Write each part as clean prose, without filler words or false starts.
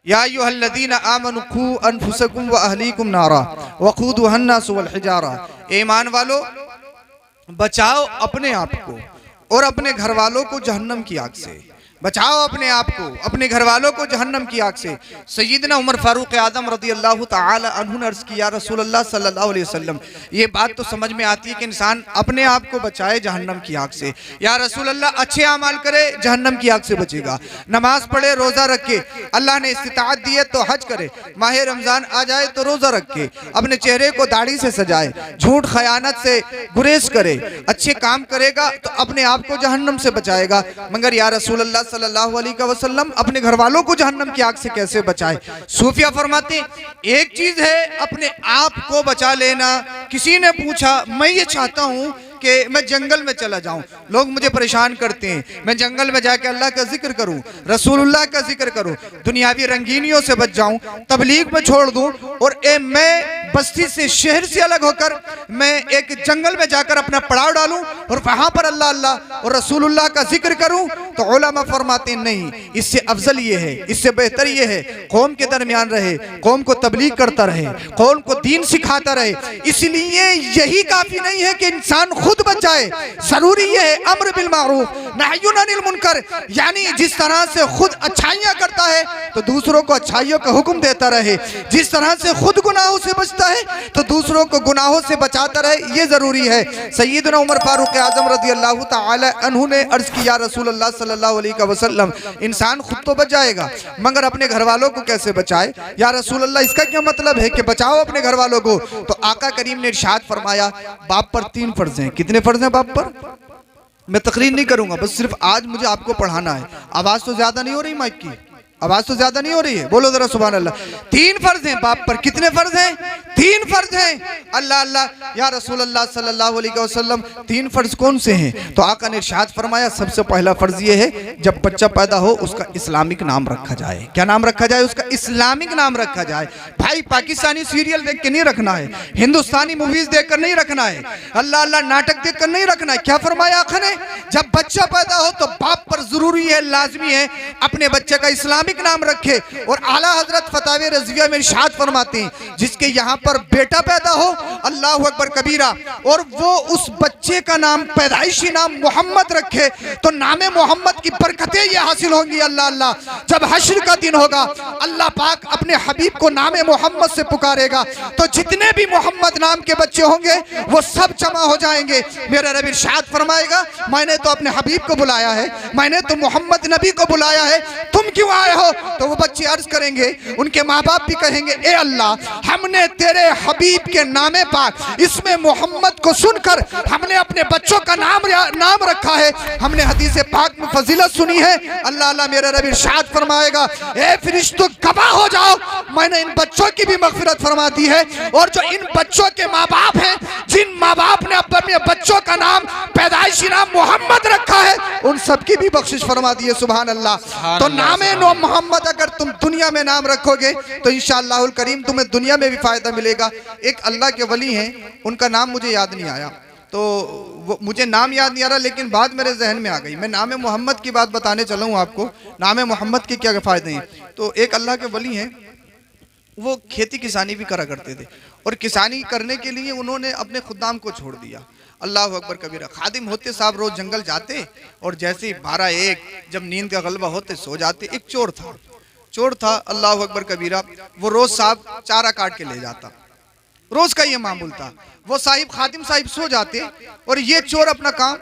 या अय्युहल्लज़ीना आमनु क़ू अनफुसकुम व अहलीकुम नारा वक़ूदुहा अन्नास वल हिजारा। ईमान वालो, बचाओ अपने आप को और अपने घर वालों को जहन्नम की आग से। बचाओ अपने आप को, अपने घर वालों को जहन्नम की आग से। सय्यदना उमर फारूक आज़म रज़ियल्लाहु ताला अन्हु ने अर्ज़ किया, रसूल अल्लाह सल्लल्लाहु अलैहि वसल्लम, ये बात तो समझ में आती है कि इंसान अपने आप को बचाए जहन्नम की आग से। या रसूल अल्लाह, अच्छे अमाल करे जहन्नम की आग से बचेगा, नमाज पढ़े, रोज़ा रखे, अल्लाह ने इस्तिताअत दी है तो हज करे, माह रमज़ान आ जाए तो रोज़ा रखे, अपने चेहरे को दाढ़ी से सजाए, झूठ खयानत से गुरेज करे, अच्छे काम करेगा तो अपने आप को जहन्नम से बचाएगा। मगर या रसूल अल्लाह सल्लल्लाहु अलैहि वसल्लम, अपने घर वालों को जहन्नम की आग से कैसे बचाए? सूफिया फरमाते हैं, एक चीज है अपने आप को बचा लेना। किसी ने पूछा, मैं ये चाहता हूं कि मैं जंगल में चला जाऊं, लोग मुझे परेशान करते हैं, मैं जंगल में जाकर अल्लाह का जिक्र करूं, रसूलुल्लाह का जिक्र करूं, दुनियावी रंगीनियों से बच जाऊं, तबलीग में छोड़ दूं और मैं बस्ती से, शहर से अलग होकर मैं एक जंगल में जाकर अपना पड़ाव डालूं और वहां पर अल्लाह अल्लाह और रसूलुल्लाह का जिक्र करूं। तो उलमा फरमाते नहीं, इससे अफजल ये है, इससे बेहतर ये है कौम के दरमियान रहे, कौम को तबलीग करता रहे, कौम को दीन सिखाता रहे। इसलिए यही काफी नहीं है कि इंसान खुद बच जाए, जरूरी ये है अम्र बिल मारूफ नहयुन अनिल मुनकर, यानी जिस तरह से खुद अच्छाइयां करता है तो दूसरों को अच्छाइयों का हुक्म देता रहे, जिस तरह से खुद गुनाहों से बचता है तो दूसरों को गुनाहों से बचाता रहे, ये जरूरी है। सय्यदना उमर फारूक आज़म रज़ियल्लाहु ताला अन्हु ने अर्ज किया, रसूल अल्लाह सल्लल्लाहु अलैहि वसल्लम, इंसान खुद तो बच जाएगा मगर अपने घर वालों को कैसे बचाए? या रसूल अल्लाह, इसका क्या मतलब है कि बचाओ अपने घर वालों को? तो आका करीम ने इरशाद फरमाया, बाप पर 3 फर्ज हैं। कितने फर्ज हैं बाप पर? मैं तकरीर नहीं करूंगा, बस सिर्फ आज मुझे आपको पढ़ाना है। आवाज तो ज्यादा नहीं हो रही, माइक की आवाज तो ज्यादा नहीं हो रही है, बोलो जरा सुभान अल्लाह। 3 फर्ज हैं बाप पर। कितने फर्ज हैं? 3 फर्ज हैं। अल्लाह अल्लाह, या रसूल अल्लाह सल्लल्लाहु अलैहि वसल्लम, 3 फर्ज कौन से हैं? तो आका ने इरशाद फरमाया, सबसे पहला फर्ज ये है, जब बच्चा पैदा हो उसका इस्लामिक नाम रखा जाए। क्या नाम रखा जाए? उसका इस्लामिक नाम रखा जाए। भाई, पाकिस्तानी सीरियल देख के नहीं रखना है, हिंदुस्तानी मूवीज देख कर नहीं रखना है, अल्लाह अल्लाह नाटक देख कर नहीं रखना है। क्या फरमाया आका ने? जब बच्चा पैदा हो तो बाप पर जरूरी है, लाजमी है, अपने बच्चे का इस्लामिक नाम रखे। और आला हजरत फतावे रज़विया में इरशाद फरमाते हैं, जिसके यहाँ पर बेटा पैदा हो, अल्लाहु अकबर कबीरा, और वो उस बच्चे का नाम, पैदाइशी नाम मोहम्मद रखे, तो नामे मोहम्मद की बरकतें ये हासिल होंगी। अल्लाह अल्लाह, जब हश्र का दिन होगा, अल्लाह पाक अपने हबीब को नामे मोहम्मद से पुकारेगा, तो जितने भी मोहम्मद नाम के बच्चे होंगे वो सब जमा हो जाएंगे। मेरा रब इरशाद फरमाएगा, मैंने तो अपने हबीब को बुलाया है, मैंने तो मोहम्मद नबी को बुलाया है, तुम क्यों आए हो? तो वो बच्चे अर्ज करेंगे, उनके माँ बाप भी कहेंगे, ए अल्लाह, हमने तेरे हबीब के नामे पाक इसमें मोहम्मद को सुनकर हमने अपने बच्चों का नाम रखा है, हमने हदीस पाक में फजीलत सुनी है। अल्लाह अल्लाह, मेरा रब इरशाद फरमाएगा, ए फरिश्तों गवाह हो जाओ, मैंने इन बच्चों की भी मगफिरत फरमा दी है, और जो इन बच्चों के माँ बाप हैं, जिन माँ बाप ने अपने बच्चों का नाम, पैदाइशी नाम मोहम्मद रखा है, उन सबकी भी बख्शिश फरमा दी है। सुभान अल्लाह। तो नामे मोहम्मद अगर तुम दुनिया में नाम रखोगे तो इंशाअल्लाहुल करीम तुम्हें दुनिया में भी फायदा मिलेगा। एक अल्लाह के वली हैं, उनका नाम मुझे याद नहीं आया, तो वो मुझे नाम याद नहीं आ रहा, लेकिन बात मेरे जहन में आ गई। मैं नाम मोहम्मद की बात बताने चला हूँ आपको, नाम मोहम्मद के क्या फ़ायदे हैं। तो एक अल्लाह के वली हैं, वो खेती किसानी भी करा करते थे, और किसानी करने के लिए उन्होंने अपने खुदाम को छोड़ दिया। अल्लाह अकबर कबीरा। खादिम होते साहब रोज़ जंगल जाते, और जैसे ही 12-1 जब नींद का गलबा होते सो जाते। एक चोर था अल्लाह अकबर कबीरा, वो रोज़ साहब चारा काट के ले जाता, रोज़ का ये मामूल था। वो साहिब, खादिम साहिब सो जाते और ये चोर अपना काम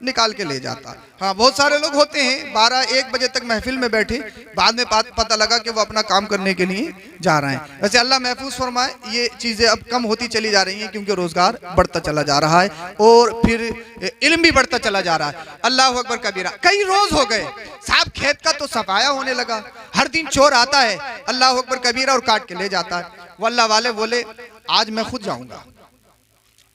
निकाल के ले जाता। हाँ, बहुत सारे लोग होते हैं 12-1 बजे तक महफिल में बैठे, बाद में पता लगा कि वो अपना काम करने के लिए जा रहे हैं। वैसे अल्लाह महफूज फरमाए, ये चीज़ें अब कम होती चली जा रही हैं, क्योंकि रोज़गार बढ़ता चला जा रहा है और फिर इल्म भी बढ़ता चला जा रहा है। अल्लाह अकबर कबीरा। कई रोज़ हो गए साहब, खेत का तो सफाया होने लगा, हर दिन चोर आता है अल्लाह अकबर कबीरा और काट के ले जाता है। वो अल्लाह वाले बोले, आज मैं खुद जाऊँगा,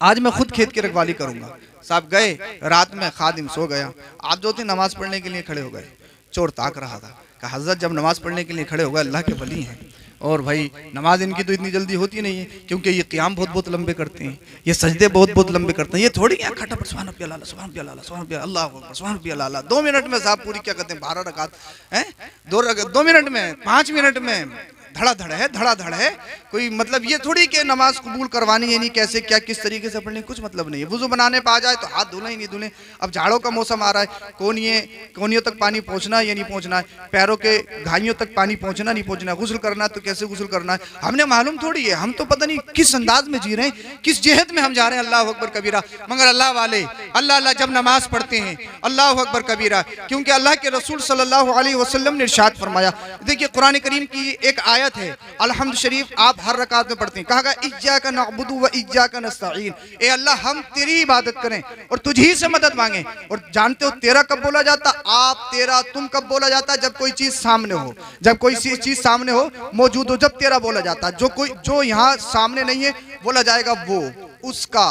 आज मैं खुद खेत की रखवाली करूँगा। साहब गए, रात में खादिम सो गया। आप जो थे नमाज पढ़ने के लिए खड़े हो गए, चोर ताक रहा था। कहा, हज़रत जब नमाज पढ़ने के लिए खड़े हो गए, अल्लाह के वली हैं, और भाई नमाज इनकी तो इतनी जल्दी होती नहीं है, क्योंकि ये क़ियाम बहुत बहुत लंबे करते हैं, ये सजदे बहुत बहुत लंबे करते हैं। ये थोड़ी है खटा पर सुभान रब्बियल आला, सुभान रब्बियल आला, सुभान रब्बियल अल्लाहु अकबर, सुभान रब्बियल आला। 2 मिनट में साहब पूरी क्या कहते हैं 12 रकात हैं, 2 मिनट में, 5 मिनट में धड़ाधड़ है। कोई मतलब ये थोड़ी कि नमाज कबूल करवानी है नहीं, कैसे क्या किस तरीके से पढ़नी, कुछ मतलब नहीं है। वुजू बनाने पे आ जाए तो हाथ धुले ही नहीं धुले। अब झाड़ों का मौसम आ रहा है, कोनियों तक पानी पहुंचना है या नहीं पहुंचना है, पैरों के घाइयों तक पानी पहुंचना नहीं पहुंचना है, गुस्ल करना है तो कैसे गुस्ल करना है, हमने मालूम थोड़ी है। हम तो पता नहीं किस अंदाज में जी रहे हैं, किस जेहत में हम जा रहे हैं। अल्लाह अकबर कबीरा। मगर अल्लाह वाले अल्लाह अल्लाह जब नमाज पढ़ते हैं अल्लाह अकबर कबीरा, क्योंकि अल्लाह के रसूल सल्लल्लाहु अलैहि वसल्लम ने इरशाद फरमाया। देखिए कुरान करीम की एक आयत है, अलहम्द शरीफ आप हर रकात में पढ़ते हैं। कहा गया इय्याका नअबुदु व इय्याका नस्तईन, ए अल्लाह हम तेरी इबादत करें और तुझी से मदद मांगे। और जानते हो तेरा कब बोला जाता, आप तेरा तुम कब बोला जाता, जब कोई चीज सामने हो, जब कोई चीज सामने हो, मौजूद हो, जब तेरा बोला जाता। जो यहाँ सामने नहीं है बोला जाएगा वो उसका,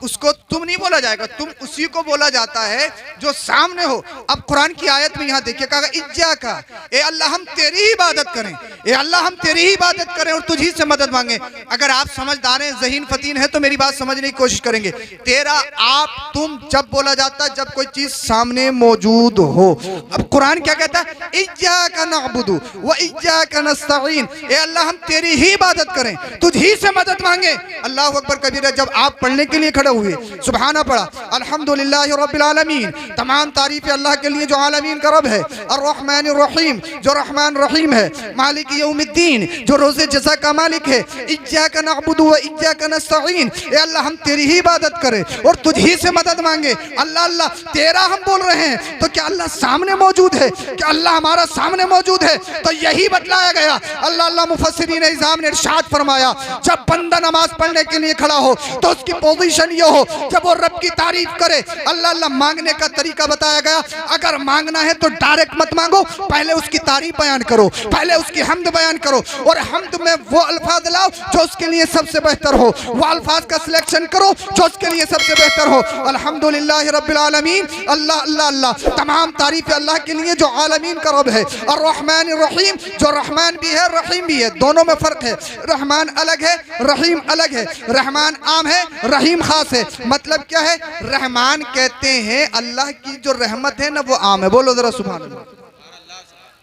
उसको तुम नहीं बोला जाएगा, तुम उसी को बोला जाता है जो सामने हो। अब कुरान की आयत में यहाँ देखिए कहा इय्याका, ए अल्लाह हम तेरी ही इबादत करें, ए अल्लाह हम तेरी ही इबादत करें और तुझी से मदद मांगे। अगर आप समझदार हैं, ज़हीन फतीन है तो मेरी बात समझने की कोशिश करेंगे। तेरा आप तुम जब बोला जाता है जब कोई चीज सामने मौजूद हो। अब कुरान क्या कहता है, इय्याका नअबुदु व इय्याका नस्तईन, ए अल्लाह हम तेरी ही इबादत करें तुझी से मदद मांगे। अल्लाह अकबर कबीरा। जब आप पढ़ने के लिए खड़े हुए सुबहाना पढ़ा, अल्हम्दुलिल्लाहि रब्बिल आलमीन, तमाम तारीफें अल्लाह के लिए जो आलमीन का रब है, अर्रहमानिर रहीम जो रहमान रहीम है, मालिक यौमिद्दीन जो रोज़े जज़ा का मालिक है, इय्याका नअबुदु व इय्याका नस्तईन, ए अल्लाह हम तेरी ही इबादत करें और तुझी से मदद मांगे। अल्लाह अल्लाह तेरा हम बोल रहे हैं तो क्या अल्लाह सामने मौजूद है, क्या अल्लाह हमारा सामने मौजूद है? तो यही बतलाया गया। अल्लाह अल्लाह मुफस्सिरीन इज़ाम ने इरशाद फरमाया, जब बंदा नमाज पढ़ने के लिए खड़ा हो तो उसकी पोजीशन ये हो जब वो रब की तारीफ करे। अल्लाह अल्लाह मांगने का तरीका बताया गया। अगर मांगना है तो डायरेक्ट मत मांगो, पहले उसकी तारीफ बयान करो, पहले उसकी हम्द बयान करो और हम्द में वो अल्फाज लाओ जो उसके लिए सबसे बेहतर हो, वो अल्फाज का सिलेक्शन करो जो उसके लिए सबसे बेहतर हो। अल्हम्दुलिल्लाह रब्बिल आलमीन, अल्लाह अल्लाह अल्लाह, तमाम तारीफ अल्लाह के लिए जो आलमीन का रब है। अर्रहमान रहीम जो रहमान भी है रहीम भी है, दोनों में फर्क है। रहमान अलग है, रहीम अलग है। रहमान आम है, रहीम खास है। मतलब क्या है, रहमान कहते हैं अल्लाह की जो रहमत है ना वो आम है। बोलो जरा सुभान अल्लाह।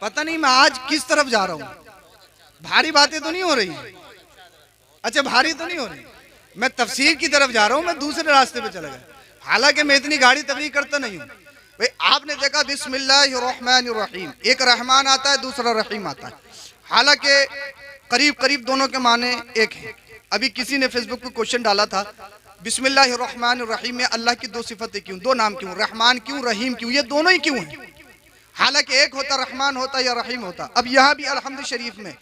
पता नहीं मैं आज किस तरफ जा रहा हूँ, भारी बातें तो नहीं हो रही? अच्छा भारी तो नहीं हो रही, मैं तफसीर की तरफ जा रहा हूँ, मैं दूसरे रास्ते पे चला गया। हालांकि मैं इतनी गाड़ी तबलीग करता नहीं हूँ। भाई आपने देखा बिस्मिल्लाहिर्रहमानिर्रहीम, एक रहमान आता है दूसरा रहीम आता है, हालांकि करीब करीब दोनों के माने एक है। अभी किसी ने फेसबुक पे क्वेश्चन डाला था, बिस्मिल्लाहिर्रहमानिर्रहीम में अल्लाह की दो सिफतें क्यों, दो नाम क्यों, रहमान क्यों, रहीम क्यों, ये दोनों ही क्यों हैं? हालांकि एक होता रहमान होता या रहीम होता। अब यहाँ भी अल्हम्द शरीफ में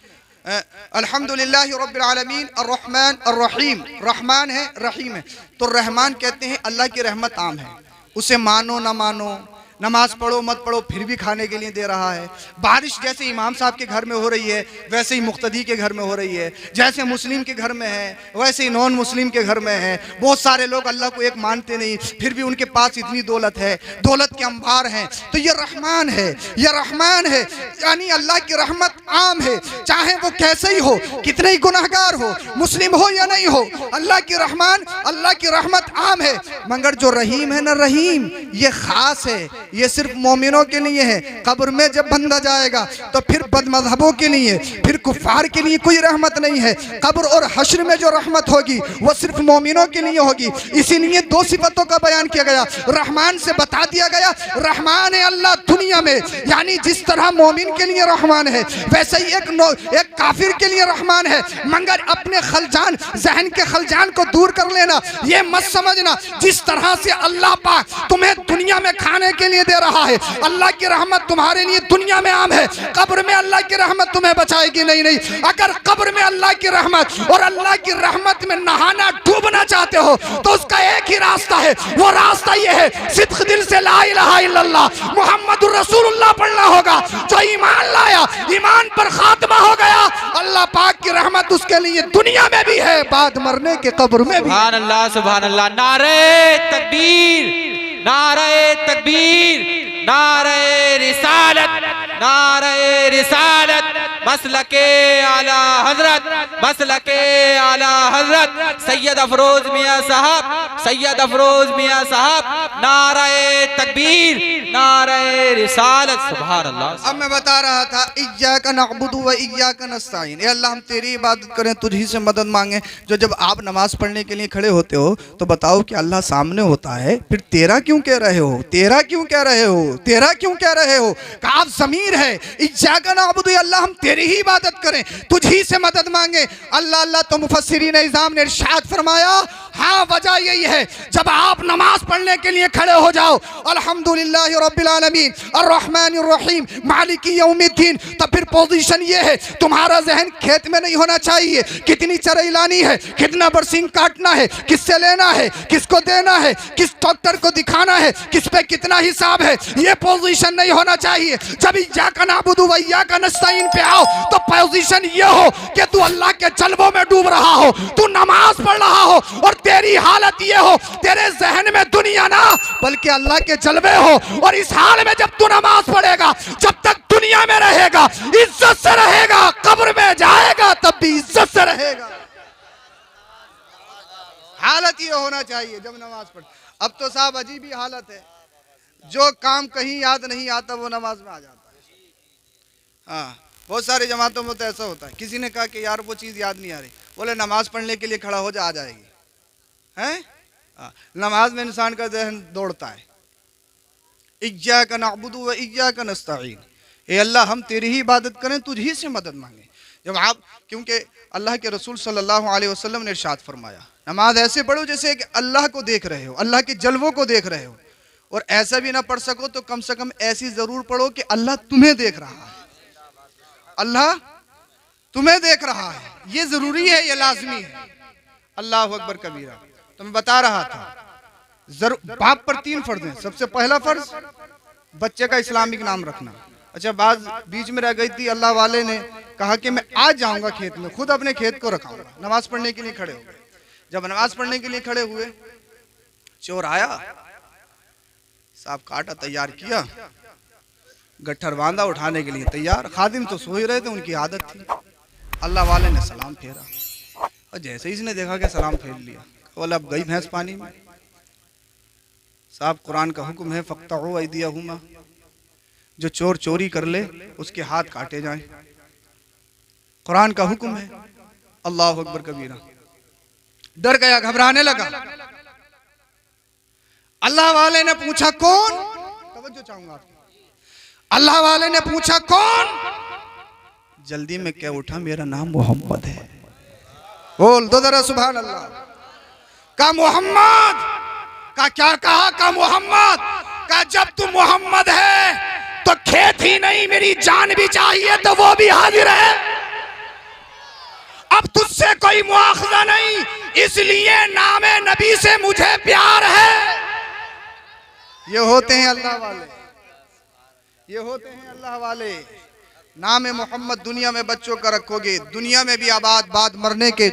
अल्हम्दुलिल्लाहि रब्बिल आलमीन अर्रहमान अर्रहीम, रहमान है रहीम है। तो रहमान कहते हैं अल्लाह की रहमत आम है, उसे मानो ना मानो, नमाज पढ़ो मत पढ़ो फिर भी खाने के लिए दे रहा है। बारिश जैसे इमाम साहब के घर में हो रही है वैसे ही मुक्तदी के घर में हो रही है, जैसे मुस्लिम के घर में है वैसे ही नॉन मुस्लिम के घर में है। बहुत सारे लोग अल्लाह को एक मानते नहीं, फिर भी उनके पास इतनी दौलत है, दौलत के अंबार हैं। तो ये रहमान है, ये रहमान है, यानी अल्लाह की रहमत आम है, चाहे वो कैसे ही हो, कितने ही गुनाहगार हो, मुस्लिम हो या नहीं हो, अल्लाह की रहमान अल्लाह की रहमत आम है। मगर जो रहीम है ना, रहीम ये खास है, ये सिर्फ मोमिनों के लिए है। कब्र में जब बंदा जाएगा तो फिर बदमज़हबों के लिए, फिर कुफार के लिए कोई रहमत नहीं है। कब्र और हश्र में जो रहमत होगी वो सिर्फ मोमिनों के लिए होगी। इसीलिए दो सिफतों का बयान किया गया। रहमान से बता दिया गया रहमान है अल्लाह दुनिया में, यानी जिस तरह मोमिन के लिए रहमान है वैसे ही एक काफिर के लिए रहमान है। मगर अपने खलजान, जहन के खलजान को दूर कर लेना, ये मत समझना जिस तरह से अल्लाह पाक तुम्हें दुनिया में खाने के लिए दे रहा है, अल्लाह की रहमत तुम्हारे लिए दुनिया में आम है। कब्र में अल्लाह की रहमत तुम्हें बचाएगी नहीं। नहीं, अगर कब्र में अल्लाह की रहमत और अल्लाह की रहमत में नहाना डूबना चाहते हो तो उसका एक ही रास्ता है, वो रास्ता ये है सिद्क दिल से ला इलाहा इल्लल्लाह मुहम्मदुर रसूलुल्लाह पढ़ना होगा। जो ईमान लाया, ईमान पर खात्मा हो गया, अल्लाह पाक की रहमत उसके लिए दुनिया में भी है, बाद मरने के कब्र में भी। सुभान अल्लाह सुभान अल्लाह। नारे तकबीर, नारे तकबीर, नारे रिसालत, नारे रिसालत, मसलके आला हजरत, मसलके आला हजरत सैयद अफरोज मियां साहब, सैयद अफरोज मियां साहब, नारे तकबीर, नारे रिसालत, सुभान अल्लाह। अब मैं बता रहा था इय्याका नअबुदु व इय्याका नस्तईन, ए अल्लाह हम तेरी इबादत करें, तुझी से मदद मांगे। जो जब आप नमाज पढ़ने के लिए खड़े होते हो तो बताओ कि अल्लाह सामने होता है, फिर तेरा क्यों कह रहे हो, तेरा क्यों कह रहे हो, तेरा क्यों कह रहे हो? काफ ज़मीर है, इय्याका नअबुदु, अल्लाह हम तेरी ही इबादत करें, तुझी से मदद मांगे। अल्लाह अल्लाह तो मुफस्सिरीन इज़ाम ने इरशाद फरमाया, हाँ वजह यही है, जब आप नमाज पढ़ने के लिए खड़े हो जाओ अल्हम्दुलिल्लाहि रब्बिल आलमीन अर्रहमानिर रहीम मालिकी यौमिद्दीन, तब फिर पोजीशन ये है, तुम्हारा जहन खेत में नहीं होना चाहिए, कितनी चराई लानी है, कितना बरसीन काटना है, किससे लेना है, किसको देना है, किस डॉक्टर को दिखाना है, किस पे कितना हिसाब है, ये पोजीशन नहीं होना चाहिए। जब इय्याका नअबुदु व इय्याका नस्तईन पे आओ तो पोजीशन ये हो कि तू अल्लाह के जल्वों में डूब रहा हो, तू नमाज पढ़ रहा हो और तेरी हालत ये हो, तेरे जहन में दुनिया ना बल्कि अल्लाह के जलवे हो। और इस हाल में जब तू नमाज पढ़ेगा, जब तक दुनिया में रहेगा इज्जत से रहेगा, कब्र में जाएगा तब भी इज्जत से रहेगा। हालत ये होना चाहिए जब नमाज पढ़। अब तो साहब अजीब ही हालत है, जो काम कहीं याद नहीं आता वो नमाज में आ जाता है। हाँ, बहुत सारी जमातों में तो ऐसा होता है, किसी ने कहा कि यार वो चीज़ याद नहीं आ रही, बोले नमाज पढ़ने के लिए खड़ा हो जा, आ जाएगी। हैं? नमाज में इंसान का ज़हन दौड़ता है। इय्याका नअबुदु व इय्याका नस्तईन, ए अल्लाह हम तेरी ही इबादत करें, तुझी से मदद मांगे। जब आप, क्योंकि अल्लाह के रसूल सल्लल्लाहु अलैहि वसल्लम ने इरशाद फरमाया, नमाज ऐसे पढ़ो जैसे कि अल्लाह को देख रहे हो, अल्लाह के जलवों को देख रहे हो, और ऐसा भी ना पढ़ सको तो कम से कम ऐसी ज़रूर पढ़ो कि अल्लाह तुम्हें देख रहा है, अल्लाह तुम्हें देख रहा है। ये ज़रूरी है, ये लाजमी है। अल्लाह अकबर कबीरा। तो मैं बता रहा था बाप पर 3 फर्ज हैं। सबसे पहला फर्ज बच्चे का इस्लामिक नाम रखना। अच्छा, बात बीच में रह गई थी, अल्लाह वाले ने कहा कि मैं आज जाऊंगा खेत में, खुद अपने खेत को रखाऊंगा। नमाज पढ़ने के लिए खड़े हो गए। जब नमाज पढ़ने के लिए खड़े हुए, चोर आया, सांप काटा, तैयार किया, गट्ठर बांधा, उठाने के लिए तैयार। खादिम तो सो ही रहे थे, उनकी आदत थी। अल्लाह वाले ने सलाम फेरा, और जैसे ही इसने देखा कि सलाम फेर लिया, बोला अब गई भैंस पानी में। साहब कुरान का हुक्म है, फ़क़्तऊ अयदियहुमा, जो चोर चोरी कर ले उसके हाथ काटे जाएं। कुरान का हुक्म है। अल्लाह अकबर कबीरा। डर गया, घबराने लगा। अल्लाह वाले ने पूछा कौन, तवज्जो चाहूंगा आपकी, अल्लाह वाले ने पूछा कौन, जल्दी में क्या उठा, मेरा नाम मोहम्मद है। बोल दो जरा सुभान अल्लाह। का मोहम्मद का क्या कहा, का मोहम्मद का, जब तू मोहम्मद है तो खेत ही नहीं मेरी जान भी चाहिए तो वो भी हाजिर है। अब तुझसे कोई मुआखजा नहीं, इसलिए नामे नबी से मुझे प्यार है। ये होते हैं अल्लाह वाले, ये होते हैं अल्लाह वाले। नाम मोहम्मद दुनिया में बच्चों का रखोगे, दुनिया में भी आबाद, बाद मरने के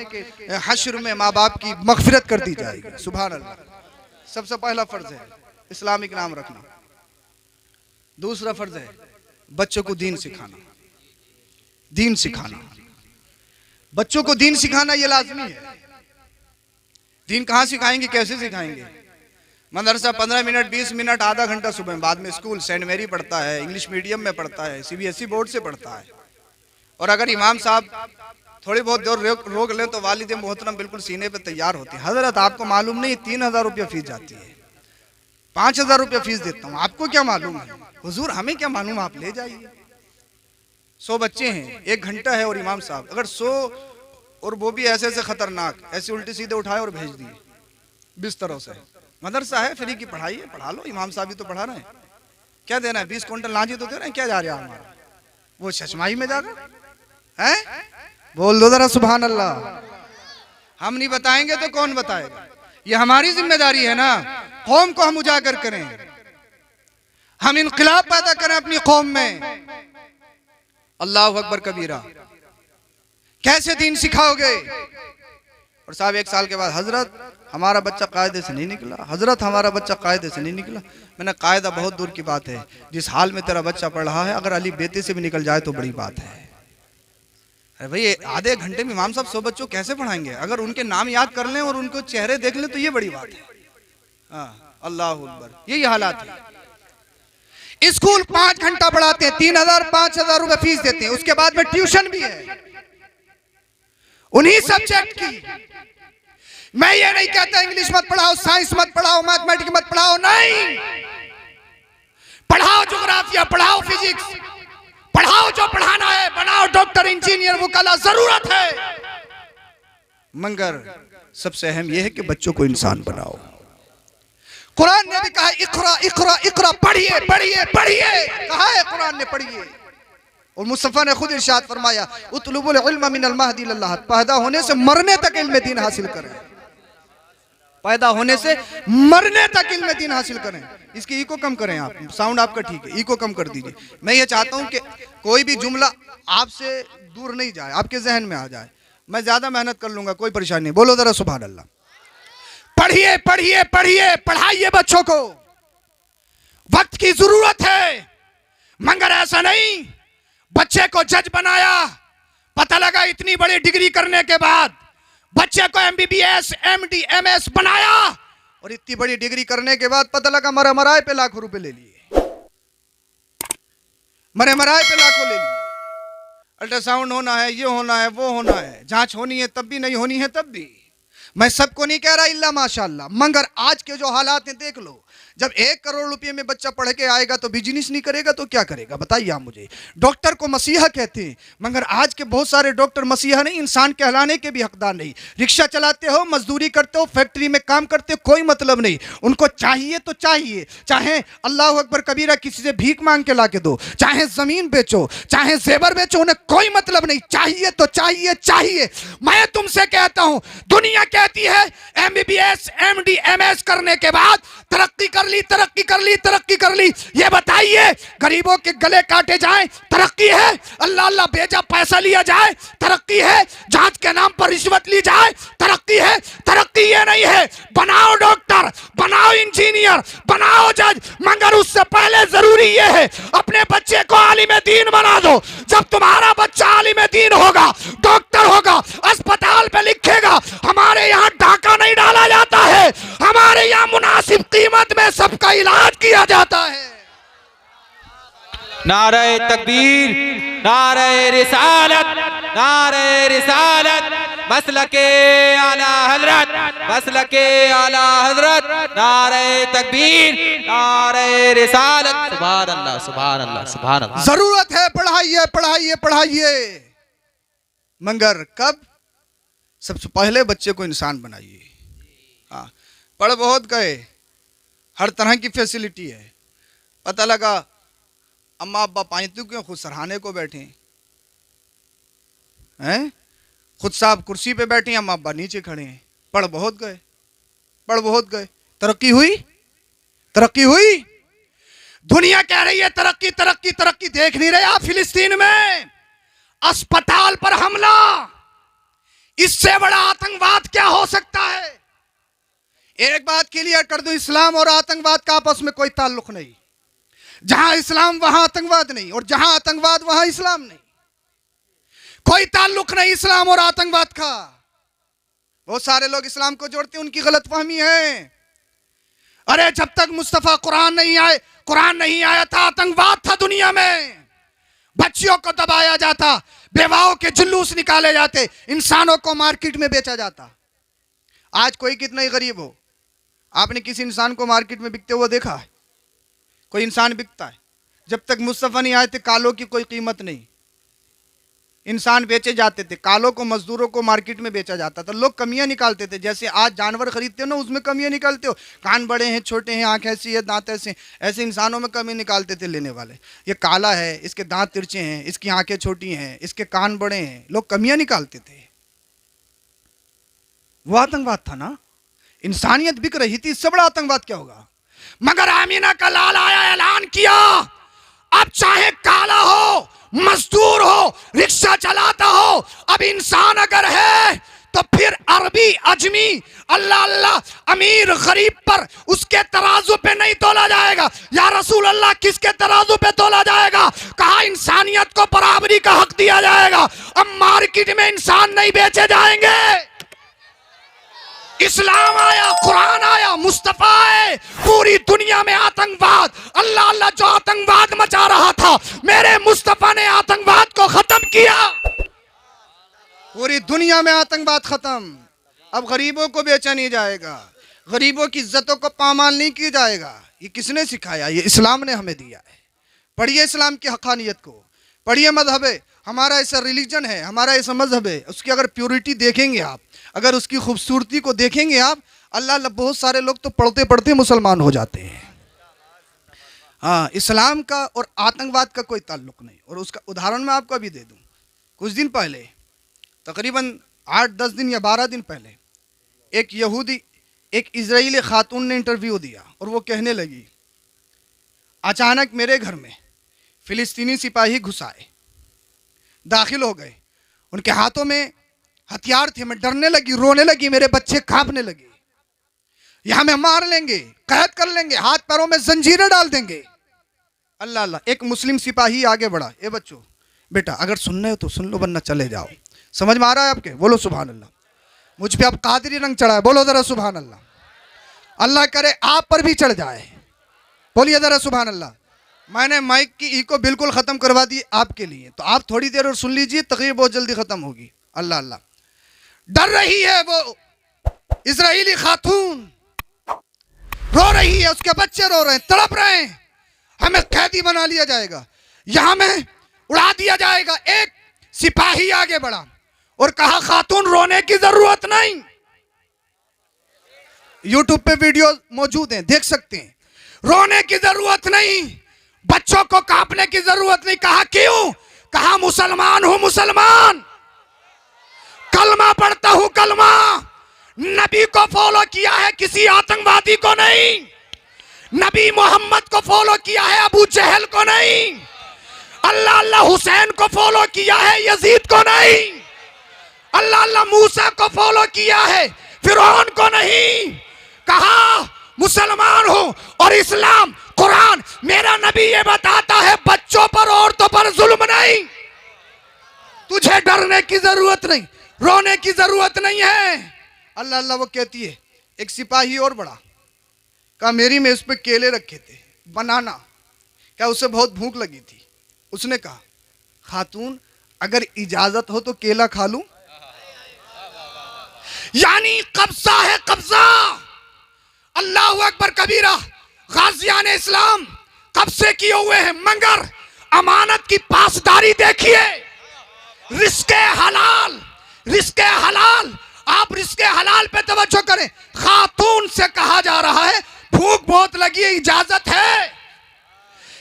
हश्र में माँ बाप की मगफिरत कर दी जाएगी। सुभान अल्लाह। सबसे पहला फर्ज है इस्लामिक नाम रखना। दूसरा फर्ज है बच्चों को दीन सिखाना। दीन सिखाना, बच्चों को दीन सिखाना ये लाजमी है। दीन कहाँ सिखाएंगे, कैसे सिखाएंगे? मदरसा 15 मिनट, 20 मिनट, आधा घंटा सुबह, बाद में स्कूल, सेंट मेरी पढ़ता है, इंग्लिश मीडियम में पढ़ता है, CBSE बोर्ड से पढ़ता है। और अगर इमाम साहब थोड़ी बहुत देर रोक लें तो वालिद मोहतरम बिल्कुल सीने पे तैयार होते हैं। हजरत आपको मालूम नहीं 3000 रुपया फीस जाती है, 5000 रुपया फीस देता हूँ, आपको क्या मालूम है? हुजूर हमें क्या मालूम, आप ले जाइए। 100 बच्चे हैं, 1 घंटा है, और इमाम साहब अगर 100, और वो भी ऐसे ऐसे खतरनाक, ऐसे उल्टे सीधे उठाए और भेज दिए बिस्तरों से। मदरसा है, फ्री की पढ़ाई है, पढ़ा लो, इमाम साहब भी तो पढ़ा रहे हैं। क्या देना है, 20 क्विंटल नाजी तो दे रहे हैं, क्या जा रहा है हमारा? वो शशमाही में जाकर है। बोल दो जरा सुभान अल्लाह। हम नहीं बताएंगे तो कौन बताएगा? ये हमारी जिम्मेदारी है ना, कौम को हम उजागर करें, हम इनकलाब पैदा करें अपनी कौम में। अल्लाह अकबर कबीरा। कैसे दीन सिखाओगे? और साहब 1 साल के बाद, हजरत हमारा बच्चा कायदे से नहीं निकला, हजरत हमारा बच्चा कायदे से नहीं निकला। मैंने कायदा बहुत दूर की बात है, जिस हाल में तेरा बच्चा पढ़ रहा है अगर अली बेते से भी निकल जाए तो बड़ी बात है। अरे भाई आधे घंटे में इमाम साहब 100 बच्चों कैसे पढ़ाएंगे? अगर उनके नाम याद कर लें और उनको चेहरे देख लें तो ये बड़ी बात है। हाँ, अल्लाह अकबर, यही हालात है। स्कूल 5 घंटा पढ़ाते हैं, 3000 5000 रुपए फीस देते हैं, उसके बाद में ट्यूशन भी है उन्हीं सब्जेक्ट की। मैं ये नहीं कहता इंग्लिश मत पढ़ाओ, साइंस मत पढ़ाओ, मैथमेटिक्स मत पढ़ाओ, नहीं, पढ़ाओ ज्योग्राफिया, पढ़ाओ फिजिक्स, पढ़ाओ जो पढ़ाना है, बनाओ डॉक्टर इंजीनियर वकाला, जरूरत है, मगर सबसे अहम यह है कि बच्चों को इंसान बनाओ। कुरान ने भी कहा इकरा इकरा इकरा, पढ़िए पढ़िए पढ़िए, कहा है कुरान ने पढ़िए। और मुस्तफा ने खुद इरशाद फरमाया उतलुबुल इल्म मिनल महदी इलल लहद, पैदा होने से मरने तक इल्म दीन हासिल करें, पैदा होने से मरने तक इल्म दीन हासिल करें। इसकी इको कम करें, आप साउंड आपका ठीक है, इको कम कर दीजिए। मैं ये चाहता हूं कि कोई भी जुमला आपसे दूर नहीं जाए, आपके जहन में आ जाए। मैं ज्यादा मेहनत कर लूंगा, कोई परेशानी नहीं, बोलो जरा सुभान अल्लाह। पढ़िए पढ़िए पढ़िए, पढ़ाइए बच्चों को, वक्त की जरूरत है, मगर ऐसा नहीं बच्चे को जज बनाया, पता लगा इतनी बड़ी डिग्री करने के बाद बच्चे को MBBS MD MS बनाया और इतनी बड़ी डिग्री करने के बाद पता लगा मराए पे लाखों रुपए ले लिए, मराए पे लाखों ले लिए। अल्ट्रासाउंड होना है, ये होना है, वो होना है, जांच होनी है तब भी, नहीं होनी है तब भी। मैं सबको नहीं कह रहा इल्ला माशाअल्लाह, मगर आज के जो हालात हैं देख लो। जब 1 करोड़ रुपए में बच्चा पढ़ के आएगा तो बिजनेस नहीं करेगा तो क्या करेगा बताइए आप मुझे। डॉक्टर को मसीहा कहते हैं, मगर आज के बहुत सारे डॉक्टर मसीहा नहीं, इंसान कहलाने के भी हकदार नहीं। रिक्शा चलाते हो, मजदूरी करते हो, फैक्ट्री में काम करते हो, कोई मतलब नहीं। उनको चाहिए तो चाहिए, चाहे अल्लाह अकबर कबीरा किसी से भीख मांग के ला के दो, चाहे जमीन बेचो, चाहे जेवर बेचो, उन्हें कोई मतलब नहीं, चाहिए तो चाहिए चाहिए। मैं तुमसे कहता हूं, दुनिया कहती है MBBS MD MS करने के बाद तरक्की कर ली, तरक्की कर ली, तरक्की कर ली। ये बताइए गरीबों के गले काटे जाएं तरक्की है? अल्लाह अल्लाह बेजा पैसा लिया जाए तरक्की है? जांच के नाम पर रिश्वत ली जाए तरक्की है? तरक्की ये नहीं है। बनाओ डॉक्टर, बनाओ इंजीनियर, बनाओ जज, मगर उससे पहले जरूरी ये है अपने बच्चे को आलिम दीन बना दो। जब तुम्हारा बच्चा आलिम दीन होगा, डॉक्टर होगा, अस्पताल पे लिखेगा, हमारे यहाँ डाका नहीं डाला जाता है, हमारे यहाँ मुनासिब कीमत में सबका इलाज किया जाता है। नारे तकबीर, नारे रिसालत, नारे रिसालत, मसलके आला हजरत, मसलके आला हजरत, नारे तकबीर, नारे रिसालत। सुभान अल्लाह, सुभान अल्लाह, सुभान अल्लाह। जरूरत है पढ़ाइए पढ़ाइए पढ़ाइए, मगर कब? सबसे पहले बच्चे को इंसान बनाइए। हाँ, पढ़ बहुत गए, हर तरह की फैसिलिटी है, पता लगा अम्मा अब्बा पाइतू क्यों खुद सराहने को बैठे हैं, खुद साहब कुर्सी पे बैठे, अम्मा अब्बा नीचे खड़े हैं। पढ़ बहुत गए, पढ़ बहुत गए, तरक्की हुई, तरक्की हुई। दुनिया कह रही है तरक्की तरक्की तरक्की, देख नहीं रहे आप फिलिस्तीन में अस्पताल पर हमला? इससे बड़ा आतंकवाद क्या हो सकता है? एक बात क्लियर कर दूं, इस्लाम और आतंकवाद का आपस में कोई ताल्लुक नहीं। जहां इस्लाम वहां आतंकवाद नहीं, और जहां आतंकवाद वहां इस्लाम नहीं। कोई ताल्लुक नहीं इस्लाम और आतंकवाद का। बहुत सारे लोग इस्लाम को जोड़ते हैं, उनकी गलतफहमी है। अरे जब तक मुस्तफा कुरान नहीं आया था, आतंकवाद था दुनिया में। बच्चियों को दबाया जाता, बेवाओं के जुलूस निकाले जाते, इंसानों को मार्केट में बेचा जाता। आज कोई कितना ही गरीब हो, आपने किसी इंसान को मार्केट में बिकते हुए देखा है? कोई इंसान बिकता है? जब तक मुस्तफा नहीं आए थे कालों की कोई कीमत नहीं, इंसान बेचे जाते थे। कालों को, मजदूरों को मार्केट में बेचा जाता था, लोग कमियां निकालते थे। जैसे आज जानवर खरीदते हो ना, उसमें कमियां निकालते हो, कान बड़े हैं, छोटे हैं, आंख ऐसी है, दांत ऐसे, ऐसे इंसानों में कमी निकालते थे लेने वाले। ये काला है, इसके दांत तिरछे हैं, इसकी आंखें छोटी हैं, इसके कान बड़े हैं, लोग कमियां निकालते थे। वो आतंकवाद था ना, इंसानियत बिक रही थी, इससे बड़ा आतंकवाद क्या होगा? मगर आमीना का लाल आया, ऐलान किया, अब चाहे काला हो, मजदूर हो, रिक्शा चलाता हो, अब इंसान अगर है तो फिर अरबी अजमी अल्लाह अल्लाह अमीर गरीब पर उसके तराजू पे नहीं तोला जाएगा। या रसूल अल्लाह किसके तराजू पे तोला जाएगा? कहा इंसानियत को बराबरी का हक दिया जाएगा। अब मार्केट में इंसान नहीं बेचे जाएंगे। इस्लाम आया, कुरान आया, मुस्तफा आए, पूरी दुनिया में आतंकवाद, अल्लाह अल्लाह जो आतंकवाद मचा रहा था, मेरे मुस्तफा ने आतंकवाद को खत्म किया। पूरी दुनिया में आतंकवाद खत्म। अब गरीबों को बेचा नहीं जाएगा, गरीबों की इज्जतों को पामाल नहीं किया जाएगा। ये किसने सिखाया? ये इस्लाम ने हमें दिया है। पढ़िए इस्लाम की हकानियत को, पढ़िए मजहब है, हमारा ऐसा रिलीजन है, हमारा ऐसा मजहब है। उसकी अगर प्योरिटी देखेंगे आप, अगर उसकी खूबसूरती को देखेंगे आप, अल्लाह अल्लाह बहुत सारे लोग तो पढ़ते पढ़ते मुसलमान हो जाते हैं। हाँ, इस्लाम का और आतंकवाद का कोई ताल्लुक नहीं। और उसका उदाहरण मैं आपको अभी दे दूं। कुछ दिन पहले, तकरीबन 8-10 दिन या 12 दिन पहले, एक यहूदी, एक इजराइली खातून ने इंटरव्यू दिया और वो कहने लगी, अचानक मेरे घर में फिलिस्तीनी सिपाही घुस आए, दाखिल हो गए, उनके हाथों में हथियार थे, मैं डरने लगी, रोने लगी, मेरे बच्चे कांपने लगे, ये हमें मार लेंगे, कैद कर लेंगे, हाथ पैरों में जंजीरें डाल देंगे। अल्लाह अल्लाह। एक मुस्लिम सिपाही आगे बढ़ा, ए बच्चों, बेटा अगर सुनने हो तो सुन लो, वरना चले जाओ। समझ में आ रहा है आपके? बोलो सुभान अल्लाह। मुझ पे अब कादरी रंग चढ़ा है, बोलो जरा सुभान अल्लाह। अल्लाह करे आप पर भी चढ़ जाए, बोलिए जरा सुभान अल्लाह। मैंने माइक की इको बिल्कुल खत्म करवा दी आपके लिए, तो आप थोड़ी देर और सुन लीजिए, तकरीर बहुत जल्दी खत्म होगी। अल्लाह अल्लाह। डर रही है वो इजराइली खातून, रो रही है, उसके बच्चे रो रहे हैं, तड़प रहे हैं, हमें कैदी बना लिया जाएगा, यहां में उड़ा दिया जाएगा। एक सिपाही आगे बढ़ा और कहा, खातून रोने की जरूरत नहीं। यूट्यूब पे वीडियो मौजूद हैं, देख सकते हैं। रोने की जरूरत नहीं, बच्चों को कांपने की जरूरत नहीं। कहा क्यों? कहा मुसलमान हूं, मुसलमान, कलमा पढ़ता हूं, कलमा, नबी को फॉलो किया है, किसी आतंकवादी को नहीं। नबी मोहम्मद को फॉलो किया है, अबू जहल को नहीं। अल्लाह अल्लाह हुसैन को फॉलो किया है, यजीद को नहीं। अल्लाह अल्लाह मूसा को फॉलो किया है, फिरौन को नहीं। कहा मुसलमान हूं, और इस्लाम, कुरान, मेरा नबी ये बताता है, बच्चों पर, औरतों पर जुल्म नहीं। तुझे डरने की जरूरत नहीं, रोने की जरूरत नहीं है। अल्लाह अल्लाह। वो कहती है, एक सिपाही और बड़ा, कहा मेरी मेज पे केले रखे थे, बनाना, क्या उसे बहुत भूख लगी थी। उसने कहा, खातून अगर इजाजत हो तो केला खा लूं। यानी कब्जा है, कब्जा। अल्लाह अकबर कबीरा। गाजियान इस्लाम कब्जे किए हुए हैं, मगर अमानत की पासदारी देखिए। रिस्के हलाल, रिस्के हलाल, आप रिस्के हलाल पे तवज्जो करें। खातून से कहा जा रहा है, भूख बहुत लगी है, इजाजत है,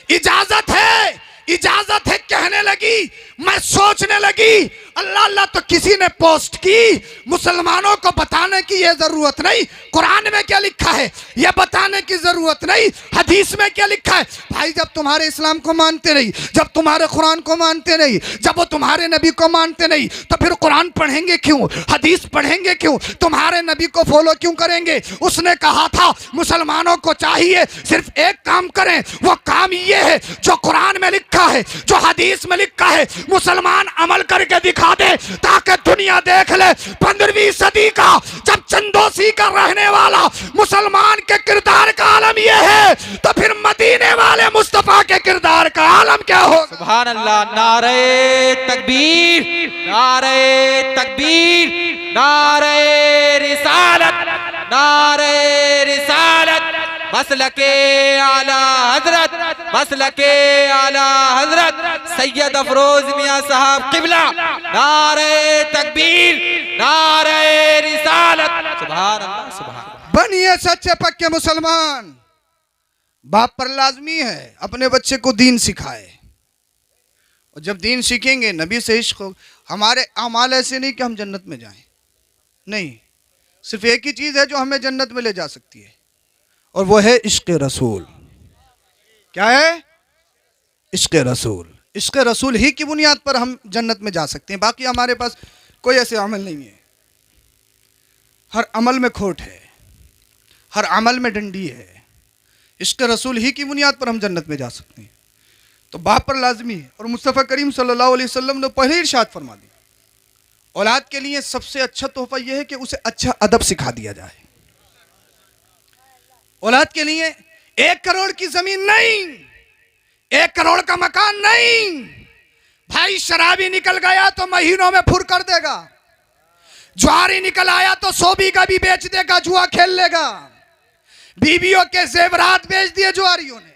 इजाजत है, इजाजत है। कहने लगी, मैं सोचने लगी, अल्लाह अल्लाह तो किसी ने पोस्ट की, मुसलमानों को बताने की ये जरूरत नहीं, कुरान में क्या लिखा है ये बताने की जरूरत नहीं, हदीस में क्या लिखा है। भाई जब तुम्हारे इस्लाम को मानते नहीं, जब तुम्हारे कुरान को मानते नहीं, जब वो तुम्हारे नबी को मानते नहीं, तो फिर कुरान पढ़ेंगे क्यों, हदीस पढ़ेंगे क्यों, तुम्हारे नबी को फॉलो क्यों करेंगे। उसने कहा था मुसलमानों को चाहिए सिर्फ एक काम करें, वो काम ये है जो कुरान में लिखा है, जो हदीस में लिखा है, मुसलमान अमल करके दिखा दे, ताकि दुनिया देख ले 15वीं सदी का जब चंदोसी का रहने वाला मुसलमान के किरदार का आलम ये है, तो फिर मदीने वाले मुस्तफा के किरदार का आलम क्या हो। सुभान अल्लाह। नारे तकबीर, नारे तकबीर, नारे रिसालत, नारे रिसालत, मसलके आला हजरत, मसलके आला हजरत सैयद अफरोज मियां साहब किबला। नारे तकबीर, नारे रिसालत। सुभान अल्लाह, सुभान अल्लाह। बनिए सच्चे पक्के मुसलमान। बाप पर लाजमी है अपने बच्चे को दीन सिखाए, और जब दीन सीखेंगे, नबी से इश्क हो। हमारे अमाल ऐसे नहीं कि हम जन्नत में जाएं, नहीं, सिर्फ एक ही चीज है जो हमें जन्नत में ले जा सकती है, और वो है इश्क रसूल। क्या है? इश्क रसूल। इश्क रसूल ही की बुनियाद पर हम जन्नत में जा सकते हैं, बाकी हमारे पास कोई ऐसे अमल नहीं है। हर अमल में खोट है, हर अमल में डंडी है। इश्क रसूल ही की बुनियाद पर हम जन्नत में जा सकते हैं। तो बाप पर लाजमी है। और मुस्तफ़ा करीम सल्लल्लाहु अलैहि वसल्लम ने पहले ही इरशाद फरमा दिया, औलाद के लिए सबसे अच्छा तोहफा यह है कि उसे अच्छा अदब सिखा दिया जाए। औलाद के लिए 1 करोड़ की जमीन नहीं, 1 करोड़ का मकान नहीं। भाई शराबी निकल गया तो महीनों में फुर कर देगा, ज्वारी निकल आया तो 100 बीघा भी बेच देगा, जुआ खेल लेगा। बीवियों के जेवरात बेच दिए जुआरियों ने।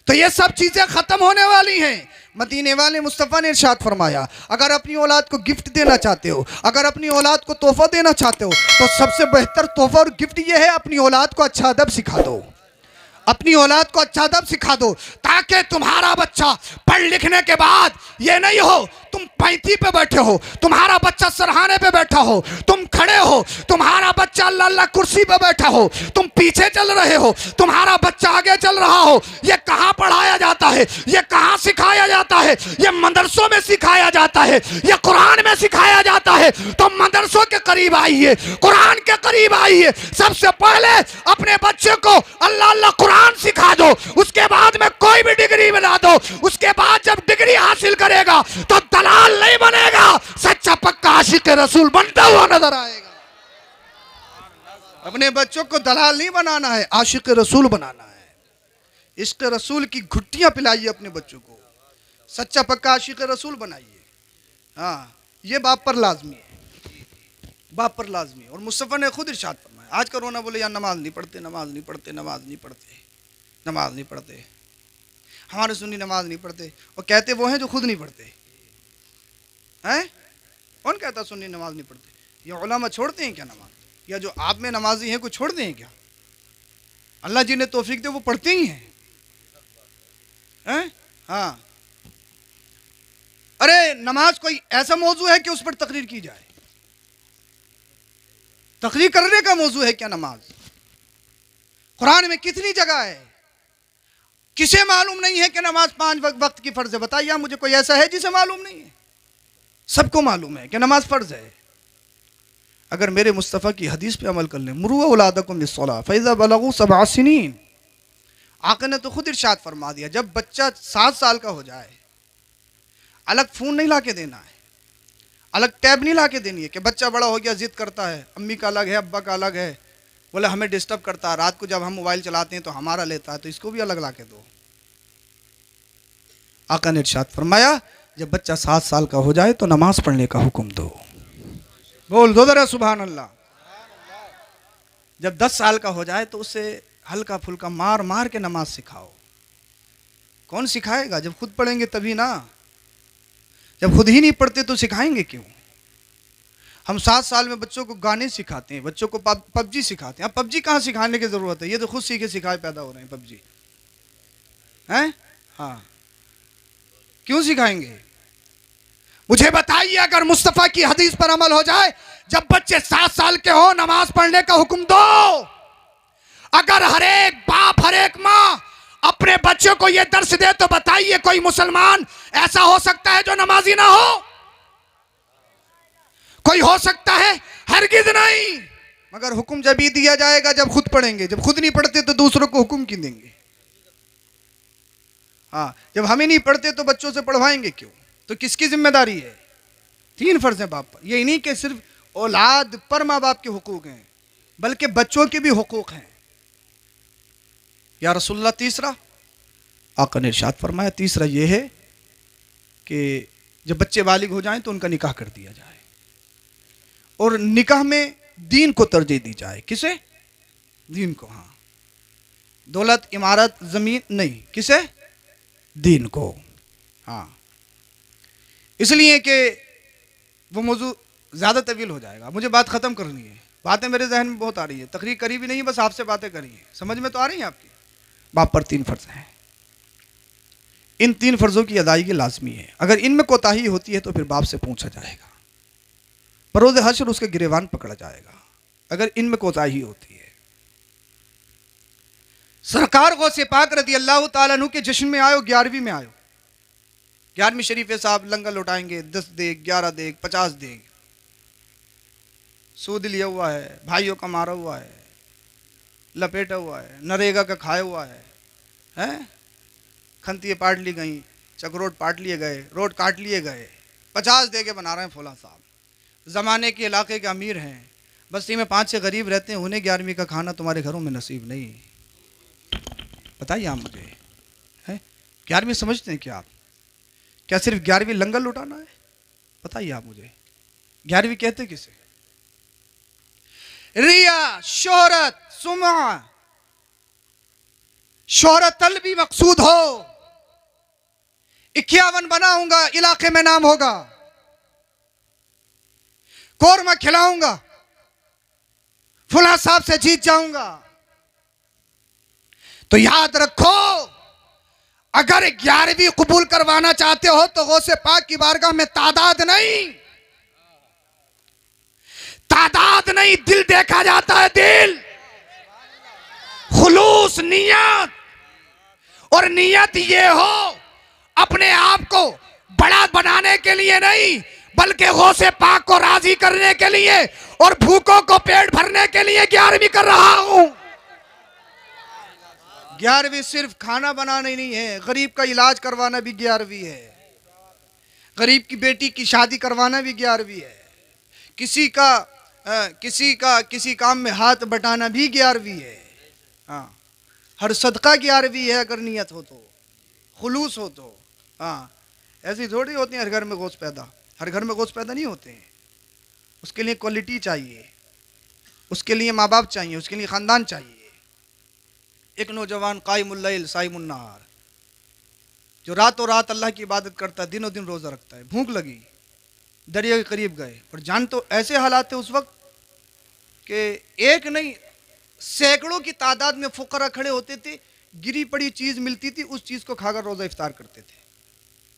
तो ये सब चीजें खत्म होने वाली हैं। मदीने वाले मुस्तफ़ा ने इरशाद फरमाया, अगर अपनी औलाद को गिफ्ट देना चाहते हो, अगर अपनी औलाद को तोहफा देना चाहते हो, तो सबसे बेहतर तोहफा और गिफ्ट ये है, अपनी औलाद को अच्छा अदब सिखा दो। अपनी औलाद को अच्छा अदब सिखा दो, ताकि तुम्हारा बच्चा पढ़ लिखने के बाद ये नहीं हो तुम पैंती पे बैठे हो, तुम्हारा बच्चा सरहाने पे बैठा हो, तुम खड़े हो, तुम्हारा बच्चा अल्लाह अल्लाह कुर्सी पे बैठा हो, तुम पीछे चल रहे हो, तुम्हारा बच्चा आगे चल रहा हो। ये कहाँ पढ़ाया जाता है, ये कहाँ सिखाया जाता है? ये मदरसों में सिखाया जाता है, ये कुरान में सिखाया जाता है। तो मदरसों के करीब आइए, कुरान के करीब आइए। सबसे पहले अपने बच्चे को अल्लाह अल्लाह कुरान सिखा दो, उसके बाद में कोई भी डिग्री बना दो। उसके बाद जब डिग्री हासिल करेगा तो दलाल नहीं बनेगा, सच्चा पक्का आशिक रसूल बनता हुआ नजर आएगा। अपने बच्चों को दलाल नहीं बनाना है, आशिक रसूल बनाना है। इश्क रसूल की घुट्टियां पिलाइए अपने बच्चों को, सच्चा पक्का आशिक रसूल बनाइए। हाँ, ये बाप पर लाजमी है, बाप पर लाजमी है। और मुस्तफ़ा ने खुद इरशाद फरमाया, आज का रोना बोले यार नमाज नहीं पढ़ते, नमाज नहीं पढ़ते, नमाज नहीं पढ़ते, नमाज नहीं पढ़ते, हमारे सुन्नी नमाज नहीं पढ़ते। और कहते वो हैं जो खुद नहीं पढ़ते हैं। कौन कहता सुन्नी नमाज नहीं पढ़ते? ये उलमा छोड़ते हैं क्या नमाज? या जो आप में नमाजी हैं कोई छोड़ते हैं क्या? अल्लाह जी ने तौफीक दे वो पढ़ते ही हैं। हाँ, अरे नमाज कोई ऐसा मौजू है कि उस पर तकरीर की जाए? तकरीर करने का मौजू है क्या नमाज? कुरान में कितनी जगह है? किसे मालूम नहीं है कि नमाज 5 वक्त की फर्ज है? बताइए मुझे, कोई ऐसा है जिसे मालूम नहीं है? सबको मालूम है कि नमाज फर्ज है। अगर मेरे मुस्तफ़ा की हदीस पे अमल कर लें, मुरू औलादकुम बिस्सलाह फ़इज़ा बलगू 7 सिनीन, आका ने तो खुद इरशाद फरमा दिया, जब बच्चा 7 साल का हो जाए, अलग फ़ोन नहीं ला के देना है, अलग टैब नहीं ला के देनी है कि बच्चा बड़ा हो गया जिद करता है, अम्मी का अलग है, अब्बा का अलग है, बोले हमें डिस्टर्ब करता है, रात को जब हम मोबाइल चलाते हैं तो हमारा लेता है, तो इसको भी अलग ला के दो। आका ने इरशाद फरमाया, जब बच्चा 7 साल का हो जाए तो नमाज पढ़ने का हुक्म दो। बोल दो जरा सुभान अल्लाह। जब 10 साल का हो जाए तो उसे हल्का फुल्का मार मार के नमाज सिखाओ। कौन सिखाएगा? जब खुद पढ़ेंगे तभी ना। जब खुद ही नहीं पढ़ते तो सिखाएंगे क्यों? हम 7 साल में बच्चों को गाने सिखाते हैं, बच्चों को पबजी सिखाते हैं। अब पबजी कहाँ सिखाने की जरूरत है? ये तो खुद सीखे सिखाए पैदा हो रहे हैं पबजी हैं। हाँ, क्यों सिखाएंगे? मुझे बताइए, अगर मुस्तफ़ा की हदीस पर अमल हो जाए, जब बच्चे 7 साल के हो नमाज पढ़ने का हुक्म दो। अगर हर एक बाप हर एक माँ अपने बच्चों को यह दर्श दे तो बताइए कोई मुसलमान ऐसा हो सकता है जो नमाजी ना हो? कोई हो सकता है? हरगिज नहीं। मगर हुक्म जब ही दिया जाएगा जब खुद पढ़ेंगे। जब खुद नहीं पढ़ते तो दूसरों को हुक्म क्यों देंगे? हाँ, जब हम ही नहीं पढ़ते तो बच्चों से पढ़वाएंगे क्यों? तो किसकी जिम्मेदारी है? 3 फर्ज है बाप पर। ये नहीं कि सिर्फ औलाद पर माँ बाप के हुकूक हैं, बल्कि बच्चों के भी हुकूक हैं। या रसूलुल्लाह तीसरा, आका ने इरशाद फरमाया, तीसरा ये है कि जब बच्चे बालिग हो जाएं तो उनका निकाह कर दिया जाए, और निकाह में दीन को तरजीह दी जाए। किसे? दीन को। हाँ, दौलत इमारत जमीन नहीं, किसे? दीन को। हाँ, इसलिए कि वो मौजू ज़्यादा तवील हो जाएगा, मुझे बात ख़त्म करनी है। बातें मेरे जहन में बहुत आ रही है, तकरीर करीबी नहीं, बस आपसे बातें करी हैं, समझ में तो आ रही हैं आपकी। बाप पर 3 फर्ज हैं, इन 3 फर्जों की अदायगी लाजमी है। अगर इनमें कोताही होती है तो फिर बाप से पूछा जाएगा, बरोज़ हश्र उसके गिरेबान पकड़ा जाएगा अगर इनमें कोताही होती है। सरकार गौसे पाक रज़ी अल्लाह ताला अन्हु के जश्न में आयो, 11वीं में आयो, 11वीं शरीफ साहब लंगर लौटाएंगे, 10 देग, 11 देग, 50 देग। सूद लिया हुआ है, भाइयों का मारा हुआ है, लपेटा हुआ है, नरेगा का खाया हुआ है, हैं? खंतिये पाट ली गई, चकरोट पाट लिए गए, रोड काट लिए गए, 50 दे के बना रहे हैं फौला साहब। ज़माने के इलाके के अमीर हैं, बस्ती में 5-6 गरीब रहते हैं, उन्हें 11वीं का खाना तुम्हारे घरों में नसीब नहीं। बताइए आप मुझे, है 11वीं समझते हैं क्या आप? क्या सिर्फ 11वीं लंगर लुटाना है? बताइए आप मुझे, 11वीं कहते किसे? रिया, शोहरत, सुमा, शोहरत तलबी मकसूद हो। 51 बनाऊंगा, इलाके में नाम होगा, कोरमा खिलाऊंगा, फुला साहब से जीत जाऊंगा। तो याद रखो, अगर 11वीं कबूल करवाना चाहते हो तो गौसे पाक की बारगाह में तादाद नहीं दिल देखा जाता है, दिल, खुलूस, नियत। और नियत ये हो अपने आप को बड़ा बनाने के लिए नहीं, बल्कि गौसे पाक को राजी करने के लिए और भूखों को पेट भरने के लिए 11वीं कर रहा हूं। 11वीं सिर्फ खाना बनाना ही नहीं है, गरीब का इलाज करवाना भी 11वीं है, गरीब की बेटी की शादी करवाना भी 11वीं है, किसी काम में हाथ बटाना भी 11वीं है। हाँ, हर सदका 11वीं है अगर नियत हो तो, खुलूस हो तो। हाँ, ऐसी थोड़ी होती है हर घर में गोश्त पैदा, हर घर में गोश्त पैदा नहीं होते हैं। उसके लिए क्वालिटी चाहिए, उसके लिए माँ बाप चाहिए, उसके लिए ख़ानदान चाहिए। एक नौजवान कायमुल लैल साइमुन नहार, जो रातों रात अल्लाह की इबादत करता है, दिनों दिन रोज़ा रखता है। भूख लगी, दरिया के करीब गए, और जान तो ऐसे हालात थे उस वक्त कि एक नहीं सैकड़ों की तादाद में फुकरा खड़े होते थे, गिरी पड़ी चीज़ मिलती थी, उस चीज़ को खाकर रोज़ा इफ्तार करते थे।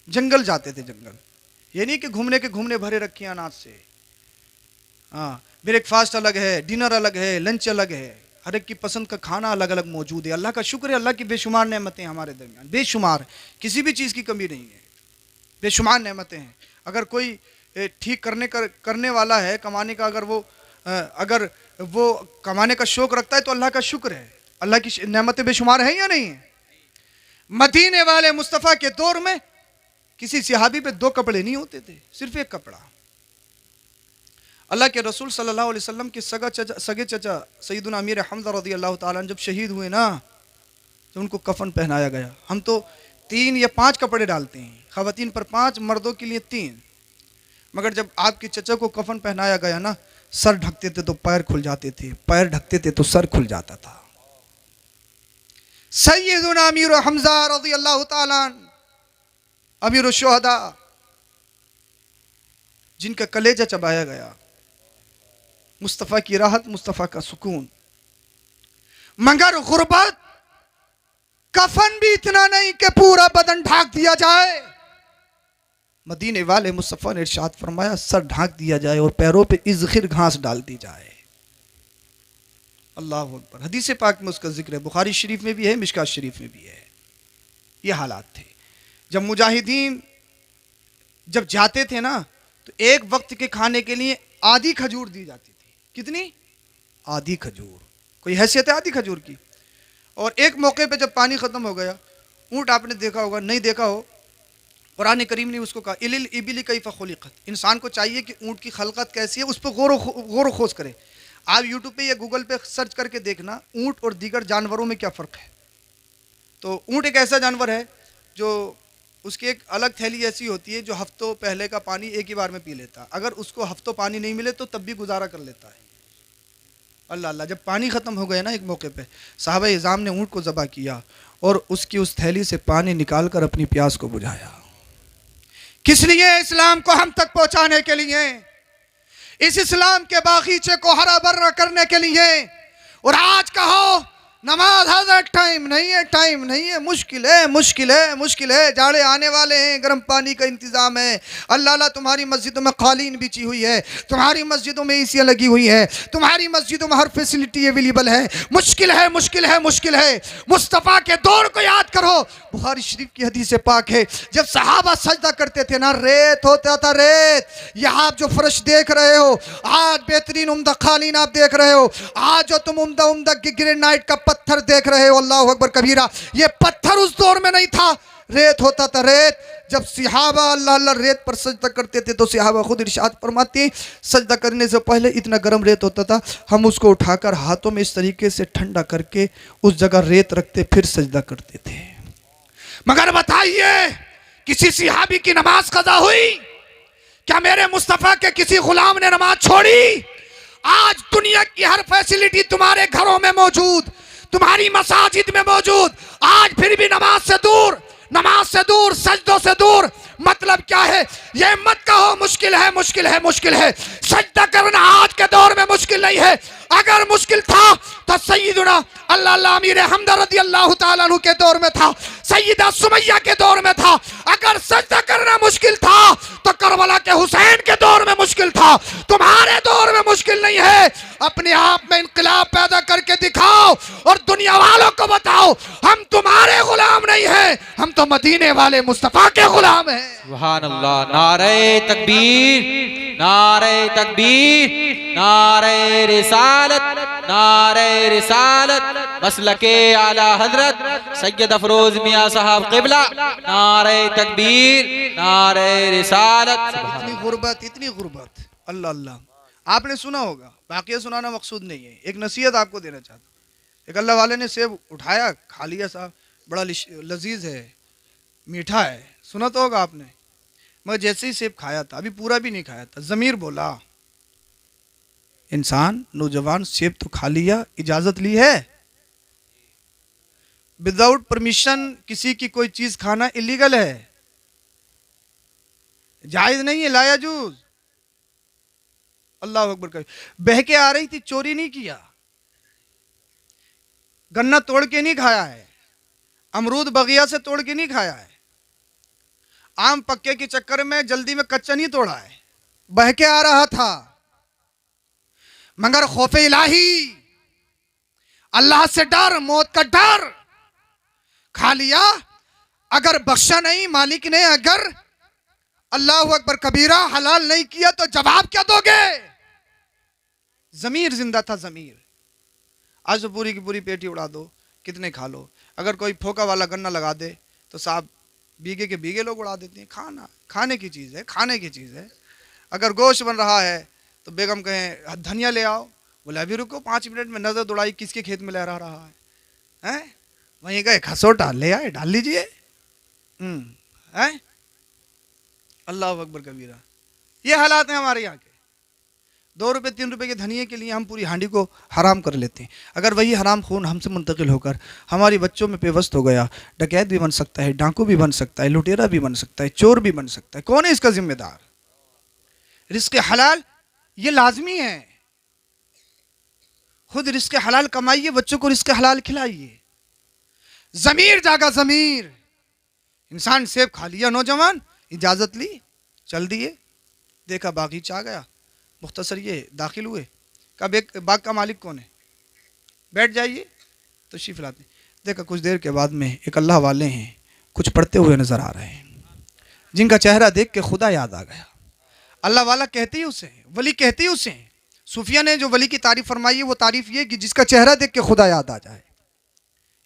जंगल जाते थे, जंगल, ये नहीं कि घूमने भरे रखे अनाज से। हाँ, ब्रेकफास्ट अलग है, डिनर अलग है, लंच अलग है, हर एक की पसंद का खाना अलग अलग मौजूद है। अल्लाह का शुक्र है, अल्लाह की बेशुमार नेमतें हमारे दरमियान, बेशुमार, किसी भी चीज़ की कमी नहीं है, बेशुमार नेमतें हैं। अगर कोई ठीक करने वाला है कमाने का, अगर वो कमाने का शौक़ रखता है तो अल्लाह का शुक्र है, अल्लाह की नेमतें बेशुमार हैं या नहीं है? मदीने वाले मुस्तफ़ा के दौर में किसी सहाबी पे 2 कपड़े नहीं होते थे, सिर्फ 1 कपड़ा। अल्लाह के रसूल सल्लल्लाहु अलैहि वसल्लम के सगे चचा सैयदना अमीर हमज़ा रज़ियल्लाहु ताला अन्हु जब शहीद हुए ना, तो उनको कफन पहनाया गया। हम तो 3 या 5 कपड़े डालते हैं, ख़वातीन पर 5, मर्दों के लिए 3। मगर जब आपके चचा को कफन पहनाया गया ना, सर ढकते थे तो पैर खुल जाते थे, पैर ढकते थे तो सर खुल जाता था। सैयदना अमीर हमज़ा रज़ियल्लाहु ताला अन्हु, अमीर शुहदा, जिनका कलेजा चबाया गया, मुस्तफ़ा की राहत, मुस्तफ़ा का सुकून। मगर गुर्बत, कफन भी इतना नहीं कि पूरा बदन ढाक दिया जाए। मदीने वाले मुस्तफ़ा ने इरशाद फरमाया, सर ढाक दिया जाए और पैरों पे इज़खिर घास डाल दी जाए। अल्लाह अकबर। हदीस पाक में उसका जिक्र है, बुखारी शरीफ में भी है, मिशकात शरीफ में भी है। ये हालात थे जब मुजाहिदीन जब जाते थे ना, तो एक वक्त के खाने के लिए आधी खजूर दी जाती थी। कितनी? आधी खजूर। कोई हैसियत है आधी खजूर की? और एक मौके पे जब पानी ख़त्म हो गया, ऊँट आपने देखा होगा, नहीं देखा हो, कुरान करीम ने उसको कहा इलिल इबिली कैफ़ खुलिक़त। इंसान को चाहिए कि ऊँट की खलकत कैसी है, उस पर गौर खोज करे। आप यूट्यूब पे या गूगल पे सर्च करके देखना ऊँट और दीगर जानवरों में क्या फ़र्क है। तो ऊँट एक ऐसा जानवर है जो उसकी एक अलग थैली ऐसी होती है जो हफ्तों पहले का पानी एक ही बार में पी लेता है। अगर उसको हफ्तों पानी नहीं मिले तो तब भी गुजारा कर लेता है। अल्लाह अल्लाह। जब पानी ख़त्म हो गया ना एक मौके पे, साहबा इज़ाम ने ऊँट को ज़बह किया और उसकी उस थैली से पानी निकाल कर अपनी प्यास को बुझाया। किस लिए? इस्लाम को हम तक पहुँचाने के लिए, इस इस्लाम के बागीचे को हरा भरा करने के लिए। और आज कहो नमाज हाज़र टाइम नहीं है, टाइम नहीं है, मुश्किल है, मुश्किल है, मुश्किल है। जाड़े आने वाले हैं, गर्म पानी का इंतज़ाम है। अल्लाह अल्लाह, तुम्हारी मस्जिदों में कालीन बिछी हुई है, तुम्हारी मस्जिदों में एसियाँ लगी हुई है, तुम्हारी मस्जिदों में हर फैसिलिटी अवेलेबल है। मुश्किल है, मुश्किल है, मुश्किल है। मुस्तफ़ा के दौर को याद करो। बुखारी शरीफ की हदीस पाक है, जब सहाबा सजदा करते थे ना, रेत होता था, रेत। यहाँ आप जो फर्श देख रहे हो, आज बेहतरीन उम्दा कालीन आप देख रहे हो, आज जो तुम उम्दा उम्दा ग्रेनाइट का पत्थर देख रहे हो, अल्लाह अकबर कबीरा, ये पत्थर उस दौर में नहीं था, रेत होता था, रेत। जब सहाबा अल्लाह अल्लाह रेत पर सजदा करते थे तो सहाबा खुद इरशाद फरमाते, सजदा करने से पहले इतना गर्म रेत होता था, हम उसको उठाकर हाथों में इस तरीके से ठंडा करके उस जगह रेत रखते, फिर सजदा करते थे। मगर बताइए, किसी सहाबी की नमाज कज़ा हुई? क्या मेरे मुस्तफ़ा के किसी गुलाम ने नमाज छोड़ी? आज दुनिया की हर फैसिलिटी तुम्हारे घरों में मौजूद, तुम्हारी मसाजिद में मौजूद, आज फिर भी नमाज से दूर, नमाज से दूर, सजदों से दूर। मतलब क्या है? ये मत कहो मुश्किल है, मुश्किल है, मुश्किल है। सजदा करना आज के दौर में मुश्किल नहीं है। अगर मुश्किल था तो सैयदना अल्लाह अल्लाह अमीर हमदा रज़ी अल्लाह तआला अन्हु के दौर में था, सैयदा सुमैया के दौर में था। अगर सजदा करना मुश्किल था तो करबला के हुसैन के दौर में मुश्किल था। तुम्हारे दौर में मुश्किल नहीं है। अपने आप में इनकलाब पैदा करके दिखाओ और दुनिया वालों को बताओ, हम तुम्हारे गुलाम नहीं हैं, हम तो मदीने वाले मुस्तफ़ा के गुलाम हैं। सुभान अल्लाह। नारे तकबीर, नारे तकबीर, नारे रिसालत, नारे रिसालत, मसलके आला हजरत सैयद अफरोज मियाँ साहब क़िबला। नारे तकबीर, नारे रिसालत। इतनी गुर्बत, इतनी गुर्बत। अल्लाह अल्लाह। आपने सुना होगा, बाकी सुनाना मकसूद नहीं है, एक नसीहत आपको देना चाहता हूँ। एक अल्लाह वाले ने सेब उठाया, खा लिया, साहब बड़ा लजीज है, मीठा है, सुना तो होगा आपने। मगर जैसे ही सेब खाया था, अभी पूरा भी नहीं खाया था, ज़मीर बोला, इंसान नौजवान सेब तो खा लिया, इजाज़त ली है? विदाउट परमिशन किसी की कोई चीज़ खाना इलीगल है, जायज़ नहीं है, लायाजूज। अल्लाह अकबर कर। बह के आ रही थी, चोरी नहीं किया, गन्ना तोड़ के नहीं खाया है, अमरूद बगिया से तोड़ के नहीं खाया है, आम पक्के के चक्कर में जल्दी में कच्चा नहीं तोड़ा है, बह के आ रहा था। मगर खौफे इलाही, अल्लाह से डर, मौत का डर, खा लिया। अगर बख्शा नहीं मालिक ने, अगर अल्लाह अकबर कबीरा हलाल नहीं किया तो जवाब क्या दोगे? जमीर जिंदा था, जमीर। आज तो पूरी की पूरी पेटी उड़ा दो, कितने खा लो। अगर कोई फोका वाला गन्ना लगा दे तो साहब बीघे के बीघे लोग उड़ा देते हैं। खाना खाने की चीज़ है, खाने की चीज़ है। अगर गोश्त बन रहा है तो बेगम कहें धनिया ले आओ, बोले अभी रुको 5 मिनट में नज़र दौड़ाई, किसके खेत में लहरा रहा है, हैं? वहीं गए खसोटा ले आए, डाल लीजिए। हैं? अल्लाह अकबर कबीरा। ये हालात हैं हमारे यहाँ के। 2 रुपये 3 रुपये के धनिये के लिए हम पूरी हांडी को हराम कर लेते हैं। अगर वही हराम खून हमसे मुंतकिल होकर हमारी बच्चों में पेवस्त हो गया, डकैत भी बन सकता है, डाकू भी बन सकता है, लुटेरा भी बन सकता है, चोर भी बन सकता है। कौन है इसका जिम्मेदार? रिस्क हलाल ये लाजमी है। खुद रिस्क हलाल कमाइए, बच्चों को रिस्क हलाल खिलाइए। जमीर जागा, जमीर। इंसान सेब खा लिया, नौजवान इजाज़त ली, चल दिए, देखा बागीचा आ गया, मुख्तसर ये दाखिल हुए, कब बाग का मालिक कौन है, बैठ जाइए, तो शीफ लाते। देखा कुछ देर के बाद में एक अल्लाह वाले हैं, कुछ पढ़ते हुए नज़र आ रहे हैं, जिनका चेहरा देख के खुदा याद आ गया। अल्लाह वाला कहते ही उसे, वली कहते ही उसे। सूफिया ने जो वली की तारीफ़ फरमाई है वो तारीफ़ ये कि जिसका चेहरा देख के खुदा याद आ जाए,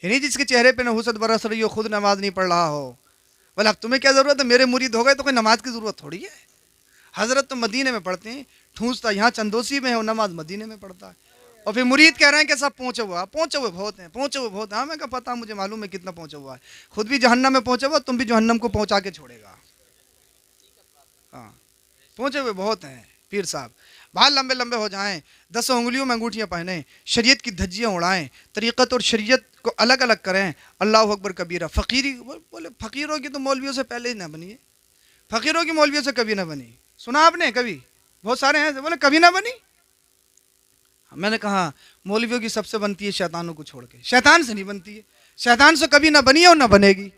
यानी जिसके चेहरे पे नहुसत बरस रही हो, खुद नमाज नहीं पढ़ रहा हो। बोले अब तुम्हें क्या ज़रूरत है, मेरे मुरीद हो गए तो कोई नमाज की ज़रूरत थोड़ी है। हज़रत तो मदीने में पढ़ते हैं, ठूंसता यहाँ चंदोसी में है और नमाज मदीने में पढ़ता है। और फिर मुरीद कह रहे हैं कि सब पहुँचे हुआ, पहुँचे हुए बहुत हैं, पहुँचे हुए बहुत हैं। हाँ मैं क्या पता, मुझे मालूम है कितना पहुँचा हुआ है। खुद भी जहन्नम में पहुँचा हुआ, तुम भी जहन्नम को पहुँचा के छोड़ेगा। हाँ पहुँचे हुए बहुत हैं पीर साहब। बाल लंबे लंबे हो जाएं, 10 उंगलियों में अंगूठियाँ पहने, शरीयत की धज्जियाँ उड़ाएं, तरीक़त और शरीयत को अलग अलग करें। अल्लाह अकबर कबीरा। फ़कीरी बोले फ़कीरों की तो मौलवियों से पहले ही ना बनी, फ़कीरों की मौलवियों से कभी ना बनी। सुना आपने कभी? बहुत सारे हैं बोले कभी ना बनी। मैंने कहा मौलवियों की सबसे बनती है शैतानों को छोड़ के, शैतान से नहीं बनती है, शैतान से कभी ना बनी है और ना बनेगी।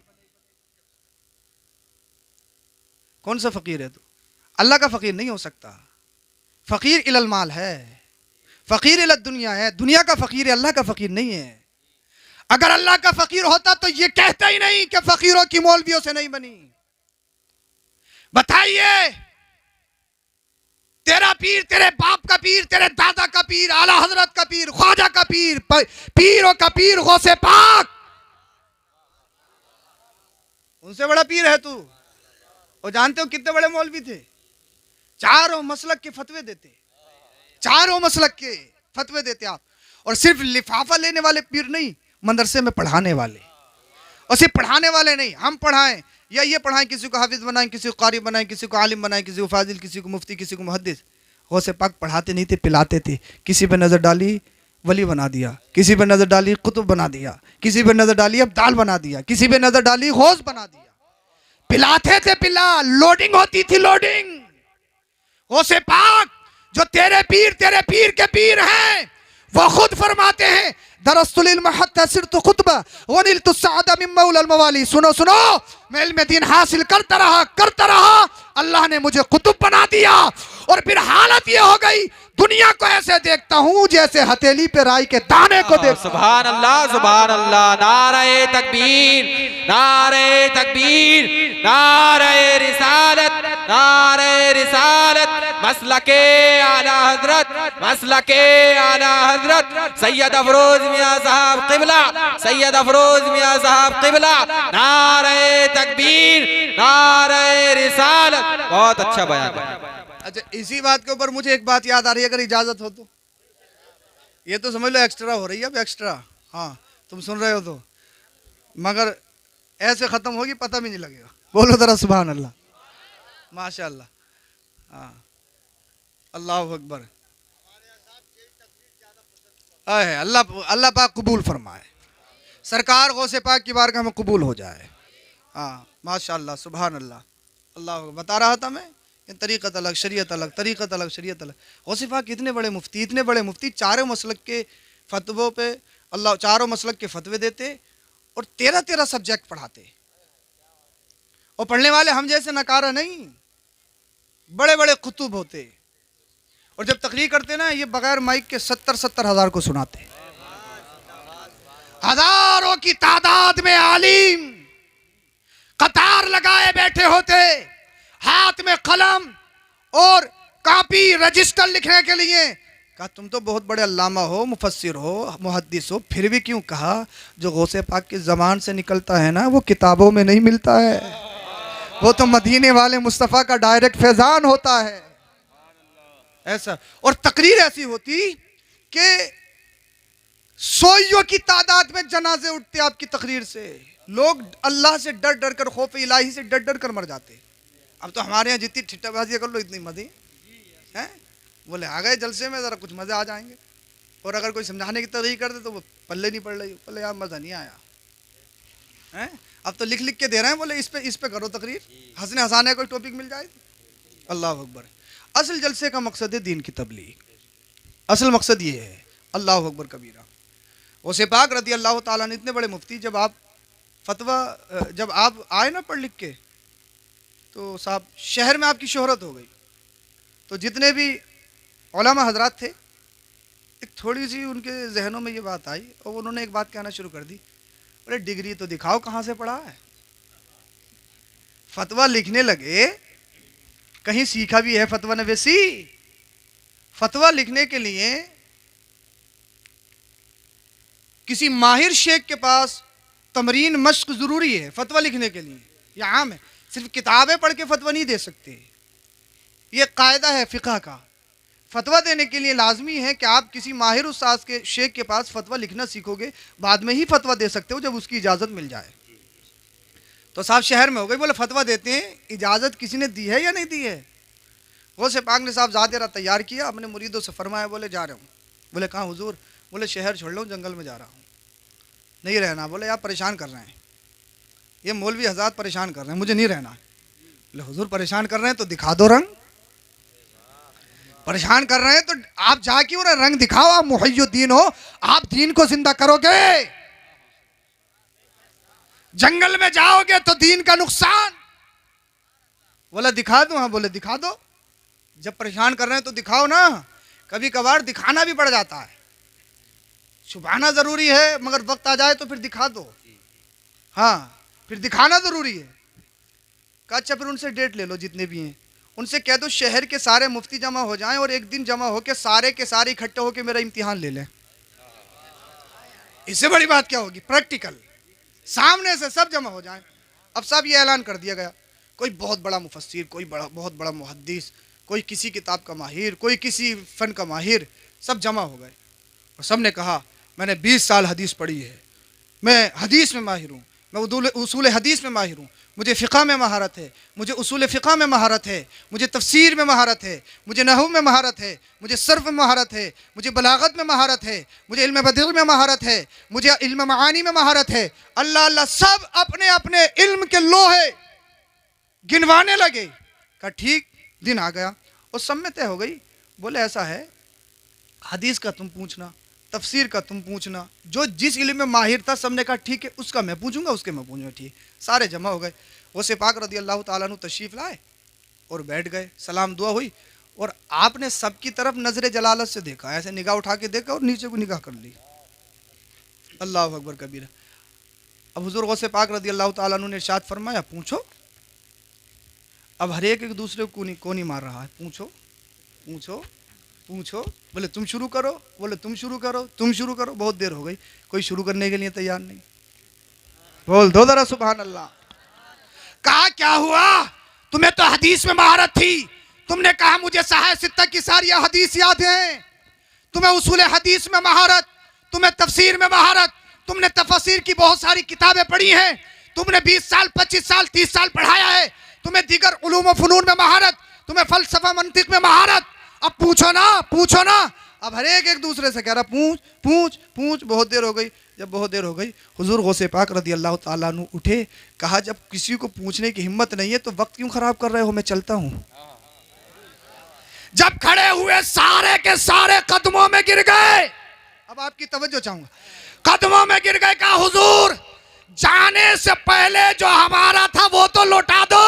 कौन सा फकीर है तू? अल्लाह का फकीर नहीं हो सकता। फकीर इलल माल है, फकीर इलल दुनिया है, दुनिया का फकीर है, अल्लाह का फकीर नहीं है। अगर अल्लाह का फकीर होता तो ये कहता ही नहीं कि फकीरों की मौलवियों से नहीं बनी। बताइए, तेरा पीर, तेरे बाप का पीर, तेरे दादा का पीर, आला हजरत का पीर, ख्वाजा का पीर, पीरों का पीर गौसे पाक, उनसे बड़ा पीर है तू? और जानते हो कितने बड़े मौलवी थे? चारों मसलक के फतवे देते, चारों मसलक के फतवे देते आप। और सिर्फ लिफाफा लेने वाले पीर नहीं, मदरसे में पढ़ाने वाले। और सिर्फ पढ़ाने वाले नहीं, हम पढ़ाएं या ये पढ़ाएं, किसी को हाफिज बनाएं, किसी को कारी बनाएं, किसी को आलिम बनाएं, किसी को फाजिल, किसी को मुफ्ती, किसी को मुहद्दिस। गौसे पाक पढ़ाते नहीं थे, पिलाते थे। किसी पे नजर डाली वली बना दिया, किसी पे नजर डाली कुतुब बना दिया, किसी पे नजर डाली अब्दाल बना दिया, किसी पे नजर डाली गौस बना दिया। पिलाते थे, पिला, लोडिंग होती थी, लोडिंग। गौसे पाक जो तेरे पीर के पीर हैं, वो खुद फरमाते हैं दरस्तुल इल्म हत्ता सिरतु खुतबा वनिलतु सअदा मिन मौला मवाली। सुनो सुनो, मैं इल्म दीन हासिल करता रहा, अल्लाह ने मुझे कुतुब बना दिया। और फिर हालत ये हो गई, दुनिया को ऐसे देखता हूं जैसे हथेली पे राई के दाने को देखता। सुभान अल्लाह, सुभान अल्लाह। नारे तकबीर, नारे तकबीर, नारे रिसालत, नारे रिसालत। मसलके आला हजरत, मसलके आला हजरत सैयद अफरोज मियां साहब किबला, सैयद अफरोज मियां साहब किबला। नारे तकबीर, नारे रिसालत। बहुत अच्छा बयान। अच्छा, इसी बात के ऊपर मुझे एक बात याद आ रही है, अगर इजाजत हो तो। ये तो समझ लो एक्स्ट्रा हो रही है, अब एक्स्ट्रा। हाँ, तुम सुन रहे हो तो, मगर ऐसे खत्म होगी पता भी नहीं लगेगा। बोलो जरा सुभान अल्लाह, माशाअल्लाह। हाँ, अल्लाह अकबर। अल्लाह पाक कबूल फरमाए, सरकार गौसे पाक की बारगाह में कबूल हो जाए। हाँ, माशाअल्लाह, सुभान अल्लाह। अल्लाह बता रहा था मैं, तरीक़त अलग, शरीयत अलग, तरीक़त अलग, शरीयत अलग। गौसे पाक इतने बड़े मुफ्ती, इतने बड़े मुफ्ती, चारों मसलक के फतवों पे अल्लाह, चारों मसलक के फतवे देते और 13 सब्जेक्ट पढ़ाते। और पढ़ने वाले हम जैसे नकारा नहीं, बड़े बड़े कुतुब होते। और जब तकरीर करते ना, ये बगैर माइक के 70 हज़ार को सुनाते। हजारों की तादाद में आलिम कतार लगाए बैठे होते, हाथ में कलम और कॉपी, रजिस्टर लिखने के लिए। कहा तुम तो बहुत बड़े अल्लामा हो, मुफस्सिर हो, मुहद्दिस हो, फिर भी क्यों कहा जो गौसे पाक की ज़बान से निकलता है ना, वो किताबों में नहीं मिलता है, वो तो मदीने वाले मुस्तफ़ा का डायरेक्ट फैज़ान होता है। ऐसा। और तकरीर ऐसी होती कि सोइयों की तादाद में जनाजे उठते आपकी तकरीर से। लोग अल्लाह से डर डर कर, खौफ इलाही से डर डर कर मर जाते। अब तो हमारे यहाँ जितनी ठिट्ठाबाजी कर लो इतनी मदी हैं, बोले आ गए जलसे में, ज़रा कुछ मज़े आ जाएंगे। और अगर कोई समझाने की तरीक़ कर दे तो वो पल्ले नहीं पड़ रही, बोले यार मज़ा नहीं आया हैं। अब तो लिख लिख के दे रहे हैं, बोले इस पे करो तकरीर, हंसने हंसाने कोई टॉपिक मिल जाए। अल्लाह अकबर। असल जलसे का मकसद है दीन की तबलीग, असल मकसद ये है। अल्लाह अकबर कबीरा। गौसे पाक रज़ी अल्लाह ताला ने इतने बड़े मुफ्ती, जब आप फतवा, जब आप आए ना पढ़ लिख के, तो साहब शहर में आपकी शोहरत हो गई। तो जितने भी उलमा हजरात थे, एक थोड़ी सी उनके जहनों में ये बात आई और उन्होंने एक बात कहना शुरू कर दी, बोले डिग्री तो दिखाओ कहाँ से पढ़ा है। फतवा लिखने लगे, कहीं सीखा भी है फतवा नवेसी? फतवा लिखने के लिए किसी माहिर शेख के पास तमरीन मश्क ज़रूरी है फतवा लिखने के लिए, यह आम है। सिर्फ किताबें पढ़ के फतवा नहीं दे सकते, ये कायदा है फ़िक़ह का। फतवा देने के लिए लाजमी है कि आप किसी माहिर उस्ताद के, शेख के पास फतवा लिखना सीखोगे, बाद में ही फतवा दे सकते हो जब उसकी इजाज़त मिल जाए। तो साहब शहर में हो गई, बोले फतवा देते हैं, इजाज़त किसी ने दी है या नहीं दी है? गौसे पाक ने साहब ज़ात तैयार किया, अपने मुरीदों से फरमाया, बोले जा रहा हूँ। बोले कहाँ हुजूर? बोले शहर छोड़ लो, जंगल में जा रहा हूँ, नहीं रहना। बोले आप परेशान कर रहे हैं, ये मौलवी हज़रात परेशान कर रहे हैं, मुझे नहीं रहना। बोले हुजूर परेशान कर रहे हैं तो दिखा दो रंग, परेशान कर रहे हैं तो आप जाके उन्हें रंग दिखाओ, आप मुहय्यिद्दीन हो, आप दीन को जिंदा करोगे। जंगल में जाओगे तो दीन का नुकसान। बोला दिखा दो, हाँ बोले दिखा दो। जब परेशान कर रहे हैं तो दिखाओ ना। कभी कभार दिखाना भी पड़ जाता है, छुपाना जरूरी है, मगर वक्त आ जाए तो फिर दिखा दो। हाँ फिर दिखाना जरूरी है। कहा अच्छा फिर उनसे डेट ले लो जितने भी हैं, उनसे कह दो शहर के सारे मुफ्ती जमा हो जाएं और एक दिन जमा होके सारे के सारे इकट्ठे होके मेरा इम्तिहान ले लें। इससे बड़ी बात क्या होगी? प्रैक्टिकल सामने से सब जमा हो जाएं। अब सब ये ऐलान कर दिया गया, कोई बहुत बड़ा मुफस्सिर, कोई बहुत बड़ा मुहद्दिस, कोई किसी किताब का माहिर, कोई किसी फ़न का माहिर, सब जमा हो गए। और सब ने कहा मैंने 20 साल हदीस पढ़ी है, मैं हदीस में माहिर हूँ, मैं उसूल हदीस में माहिर हूँ, मुझे फ़िक़्ह में महारत है, मुझे उसूल फ़िक़्ह में महारत है, मुझे तफसीर में महारत है, मुझे नहव में महारत है, मुझे सर्फ़ में महारत है, मुझे बलागत में महारत है, मुझे इल्म बदीग़ में महारत है, मुझे इल्म मानी में महारत है। अल्लाह अल्लाह सब अपने अपने इल्म के लोहे गिनवाने लगे। कहा ठीक, दिन आ गया और सब में तय हो गई। बोले ऐसा है, हदीस का तुम पूछना, तफसीर का तुम पूछना, जो जिस इल्म में माहिर था सबने कहा ठीक है, उसका मैं पूछूंगा, उसके मैं पूछूंगा। ठीक, सारे जमा हो गए। वो से पाक रदी अल्लाह ताला अन्हु तशरीफ़ लाए और बैठ गए। सलाम दुआ हुई और आपने सबकी तरफ नज़र जलालत से देखा, ऐसे निगाह उठा के देखा और नीचे को निगाह कर ली। अल्लाह अकबर कबीरा। अब हुज़ूर गौसे पाक रदी अल्लाह ताला अन्हु ने इरशाद फरमाया पूछो। अब हर एक दूसरे को नहीं मार रहा है, पूछो पूछो पूछो। बोले तुम शुरू करो, बोले तुम शुरू करो, तुम शुरू करो। बहुत देर हो गई, कोई शुरू करने के लिए तैयार नहीं। बोल दो जरा सुभान अल्लाह। कहा क्या हुआ? तुम्हें तो हदीस में महारत थी, तुमने कहा मुझे सहाय सित्ता की सारी हदीस याद है। तुम्हें उसूल हदीस में महारत, तुम्हें तफसीर में महारत, तुमने तफसीर की बहुत सारी किताबें पढ़ी हैं, तुमने 20 साल 25 साल 30 साल पढ़ाया है, तुम्हें दीगर उलूम व फनून में महारत, तुम्हें फलसफा मंतिक में महारत। अब पूछो ना, पूछो ना। अब हर एक दूसरे से कह रहा पूछ पूछ पूछ। बहुत देर हो गई। जब बहुत देर हो गई हुजूर गौसे पाक रदी अल्लाह ताला अन्हु उठे। कहा जब किसी को पूछने की हिम्मत नहीं है तो वक्त क्यों खराब कर रहे हो, मैं चलता हूँ। जब खड़े हुए सारे के सारे कदमों में गिर गए। अब आपकी तवज्जो चाहूंगा, कदमों में गिर गए। कहा हुजूर जाने से पहले जो हमारा था वो तो लौटा दो।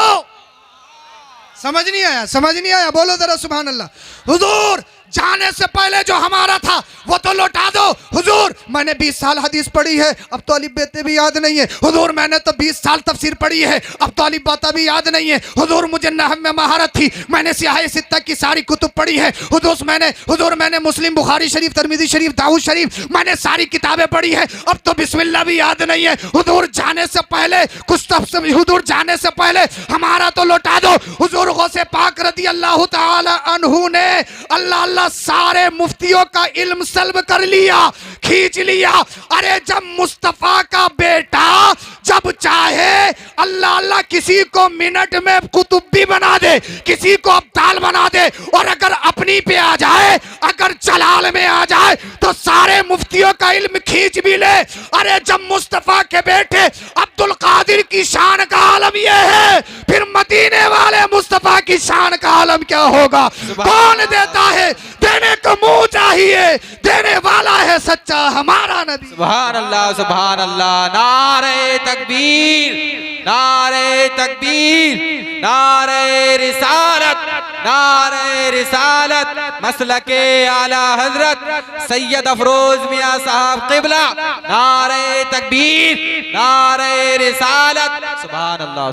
समझ नहीं आया, समझ नहीं आया? बोलो जरा सुभान अल्लाह। हुजूर जाने से पहले जो हमारा था वो तो लौटा दो। हुजूर मैंने 20 साल हदीस पढ़ी है, अब तो अलिफ बेते भी याद नहीं है। हुजूर मैंने तो 20 साल तफसीर पढ़ी है, अब तो अलिफ बाता भी याद नहीं है। हुजूर मुझे नहव में महारत थी, मैंने सियाह सित्ता की सारी कुतुब पढ़ी है। हुजूर मैंने मुस्लिम, बुखारी शरीफ, तिरमिज़ी शरीफ, दाऊद शरीफ, मैंने सारी किताबें पढ़ी है, अब तो बिस्मिल्लाह भी याद नहीं है। हुजूर जाने से पहले कुछ तफसीर, हुजूर जाने से पहले हमारा तो लौटा दो। हुजूर गौसे पाक रदी अल्लाह ताला अन्हु ने अल्लाह सारे मुफ्तियों का इल्म सल्ब कर लिया, खींच लिया। अरे जब मुस्तफा का बेटा जब चाहे अल्लाह अल्लाह किसी को मिनट में कुतुब भी बना दे, किसी को अब्दाल बना दे, और अगर अपनी पे आ जाए, अगर जलाल में आ जाए तो सारे मुफ्तियों का इल्म खींच भी ले। अरे जब मुस्तफा के बेटे अब्दुल कादिर की शान का आलम यह है, फिर मदीने वाले मुस्तफा की शान का आलम क्या होगा? कौन देता है? देने को मुंह चाहिए, देने वाला है सच्चा हमारा नबी। सुभान अल्लाह, सुभान अल्लाह। नारे तकबीर, नारे तकबीर, नारे रिसालत, नारे रिसालत, मसलके आला हजरत सैयद अफरोज मियां साहब क़िबला। नारे तकबीर, नारे रिसालत। सुभान अल्लाह।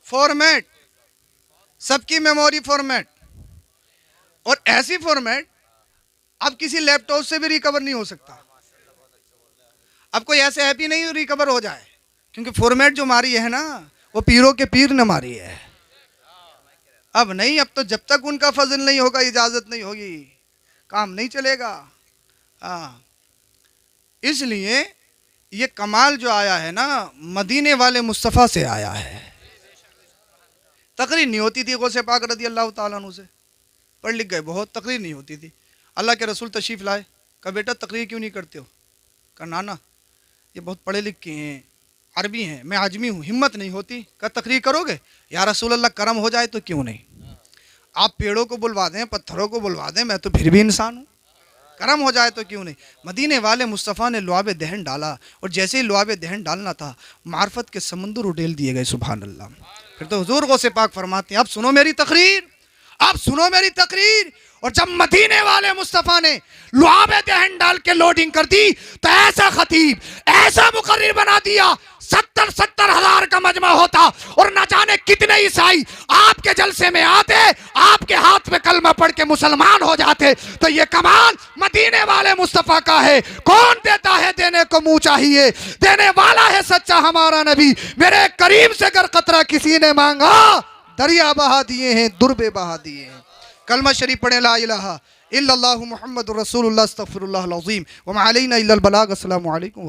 फॉर्मेट, सबकी मेमोरी फॉर्मेट, और ऐसी फॉर्मेट अब किसी लैपटॉप से भी रिकवर नहीं हो सकता। अब कोई ऐसे हैप्पी नहीं रिकवर हो जाए, क्योंकि फॉर्मेट जो मारी है ना वो पीरों के पीर ने मारी है। अब नहीं, अब तो जब तक उनका फजल नहीं होगा, इजाजत नहीं होगी, काम नहीं चलेगा। हाँ, इसलिए ये कमाल जो आया है ना मदीने वाले मुस्तफ़ा से आया है। तकरीर नहीं होती थी गौसे पाक रदी अल्लाह ताला अन्हु से, पढ़ लिख गए बहुत, तकरीर नहीं होती थी। अल्लाह के रसूल तशरीफ़ लाए, कहा बेटा तकरीर क्यों नहीं करते हो? कहा नाना ये बहुत पढ़े लिखे हैं, अरबी हैं, मैं आजमी हूँ, हिम्मत नहीं होती। कहा तकरीर करोगे? या रसूल अल्लाह करम हो जाए तो क्यों नहीं। आप पेड़ों को बुलवा दें, पत्थरों को बुलवा दें, मैं तो फिर भी इंसान हूँ। करम हो जाए तो क्यों नहीं। मदीने वाले मुस्तफ़ा ने लुआब दहन डाला, और जैसे ही लुआब दहन डालना था मार्फत के समंदर उडेल दिए गए। सुभान अल्लाह। फिर तो हुजूर गौसे पाक फरमाते हैं, अब सुनो मेरी तकरीर, अब सुनो मेरी तकरीर। और जब मदीने वाले मुस्तफ़ा ने लुआब दहन डाल के लोडिंग कर दी तो ऐसा खतीब, ऐसा मुकर्रिर बना दिया, 70 हजार का मजमा होता और न जाने कितने ईसाई आपके जलसे में आते, आपके हाथ में कलमा पढ़ के मुसलमान हो जाते। तो ये कमाल मदीने वाले मुस्तफ़ा का है। कौन देता है, देने को मुंह चाहिए, देने वाला है सच्चा हमारा नबी। मेरे करीम से अगर कतरा किसी ने मांगा, दरिया बहा दिए हैं, दुर्बे बहा दिए हैं। कलमा शरीफ पढ़े, ला इलाहा इल्लल्लाहु मुहम्मदुर रसूलुल्लाह अस्तगफिरुल्लाहल अज़ीम व मा अलैना इल्लल बलाग। अस्सलामु अलैकुम।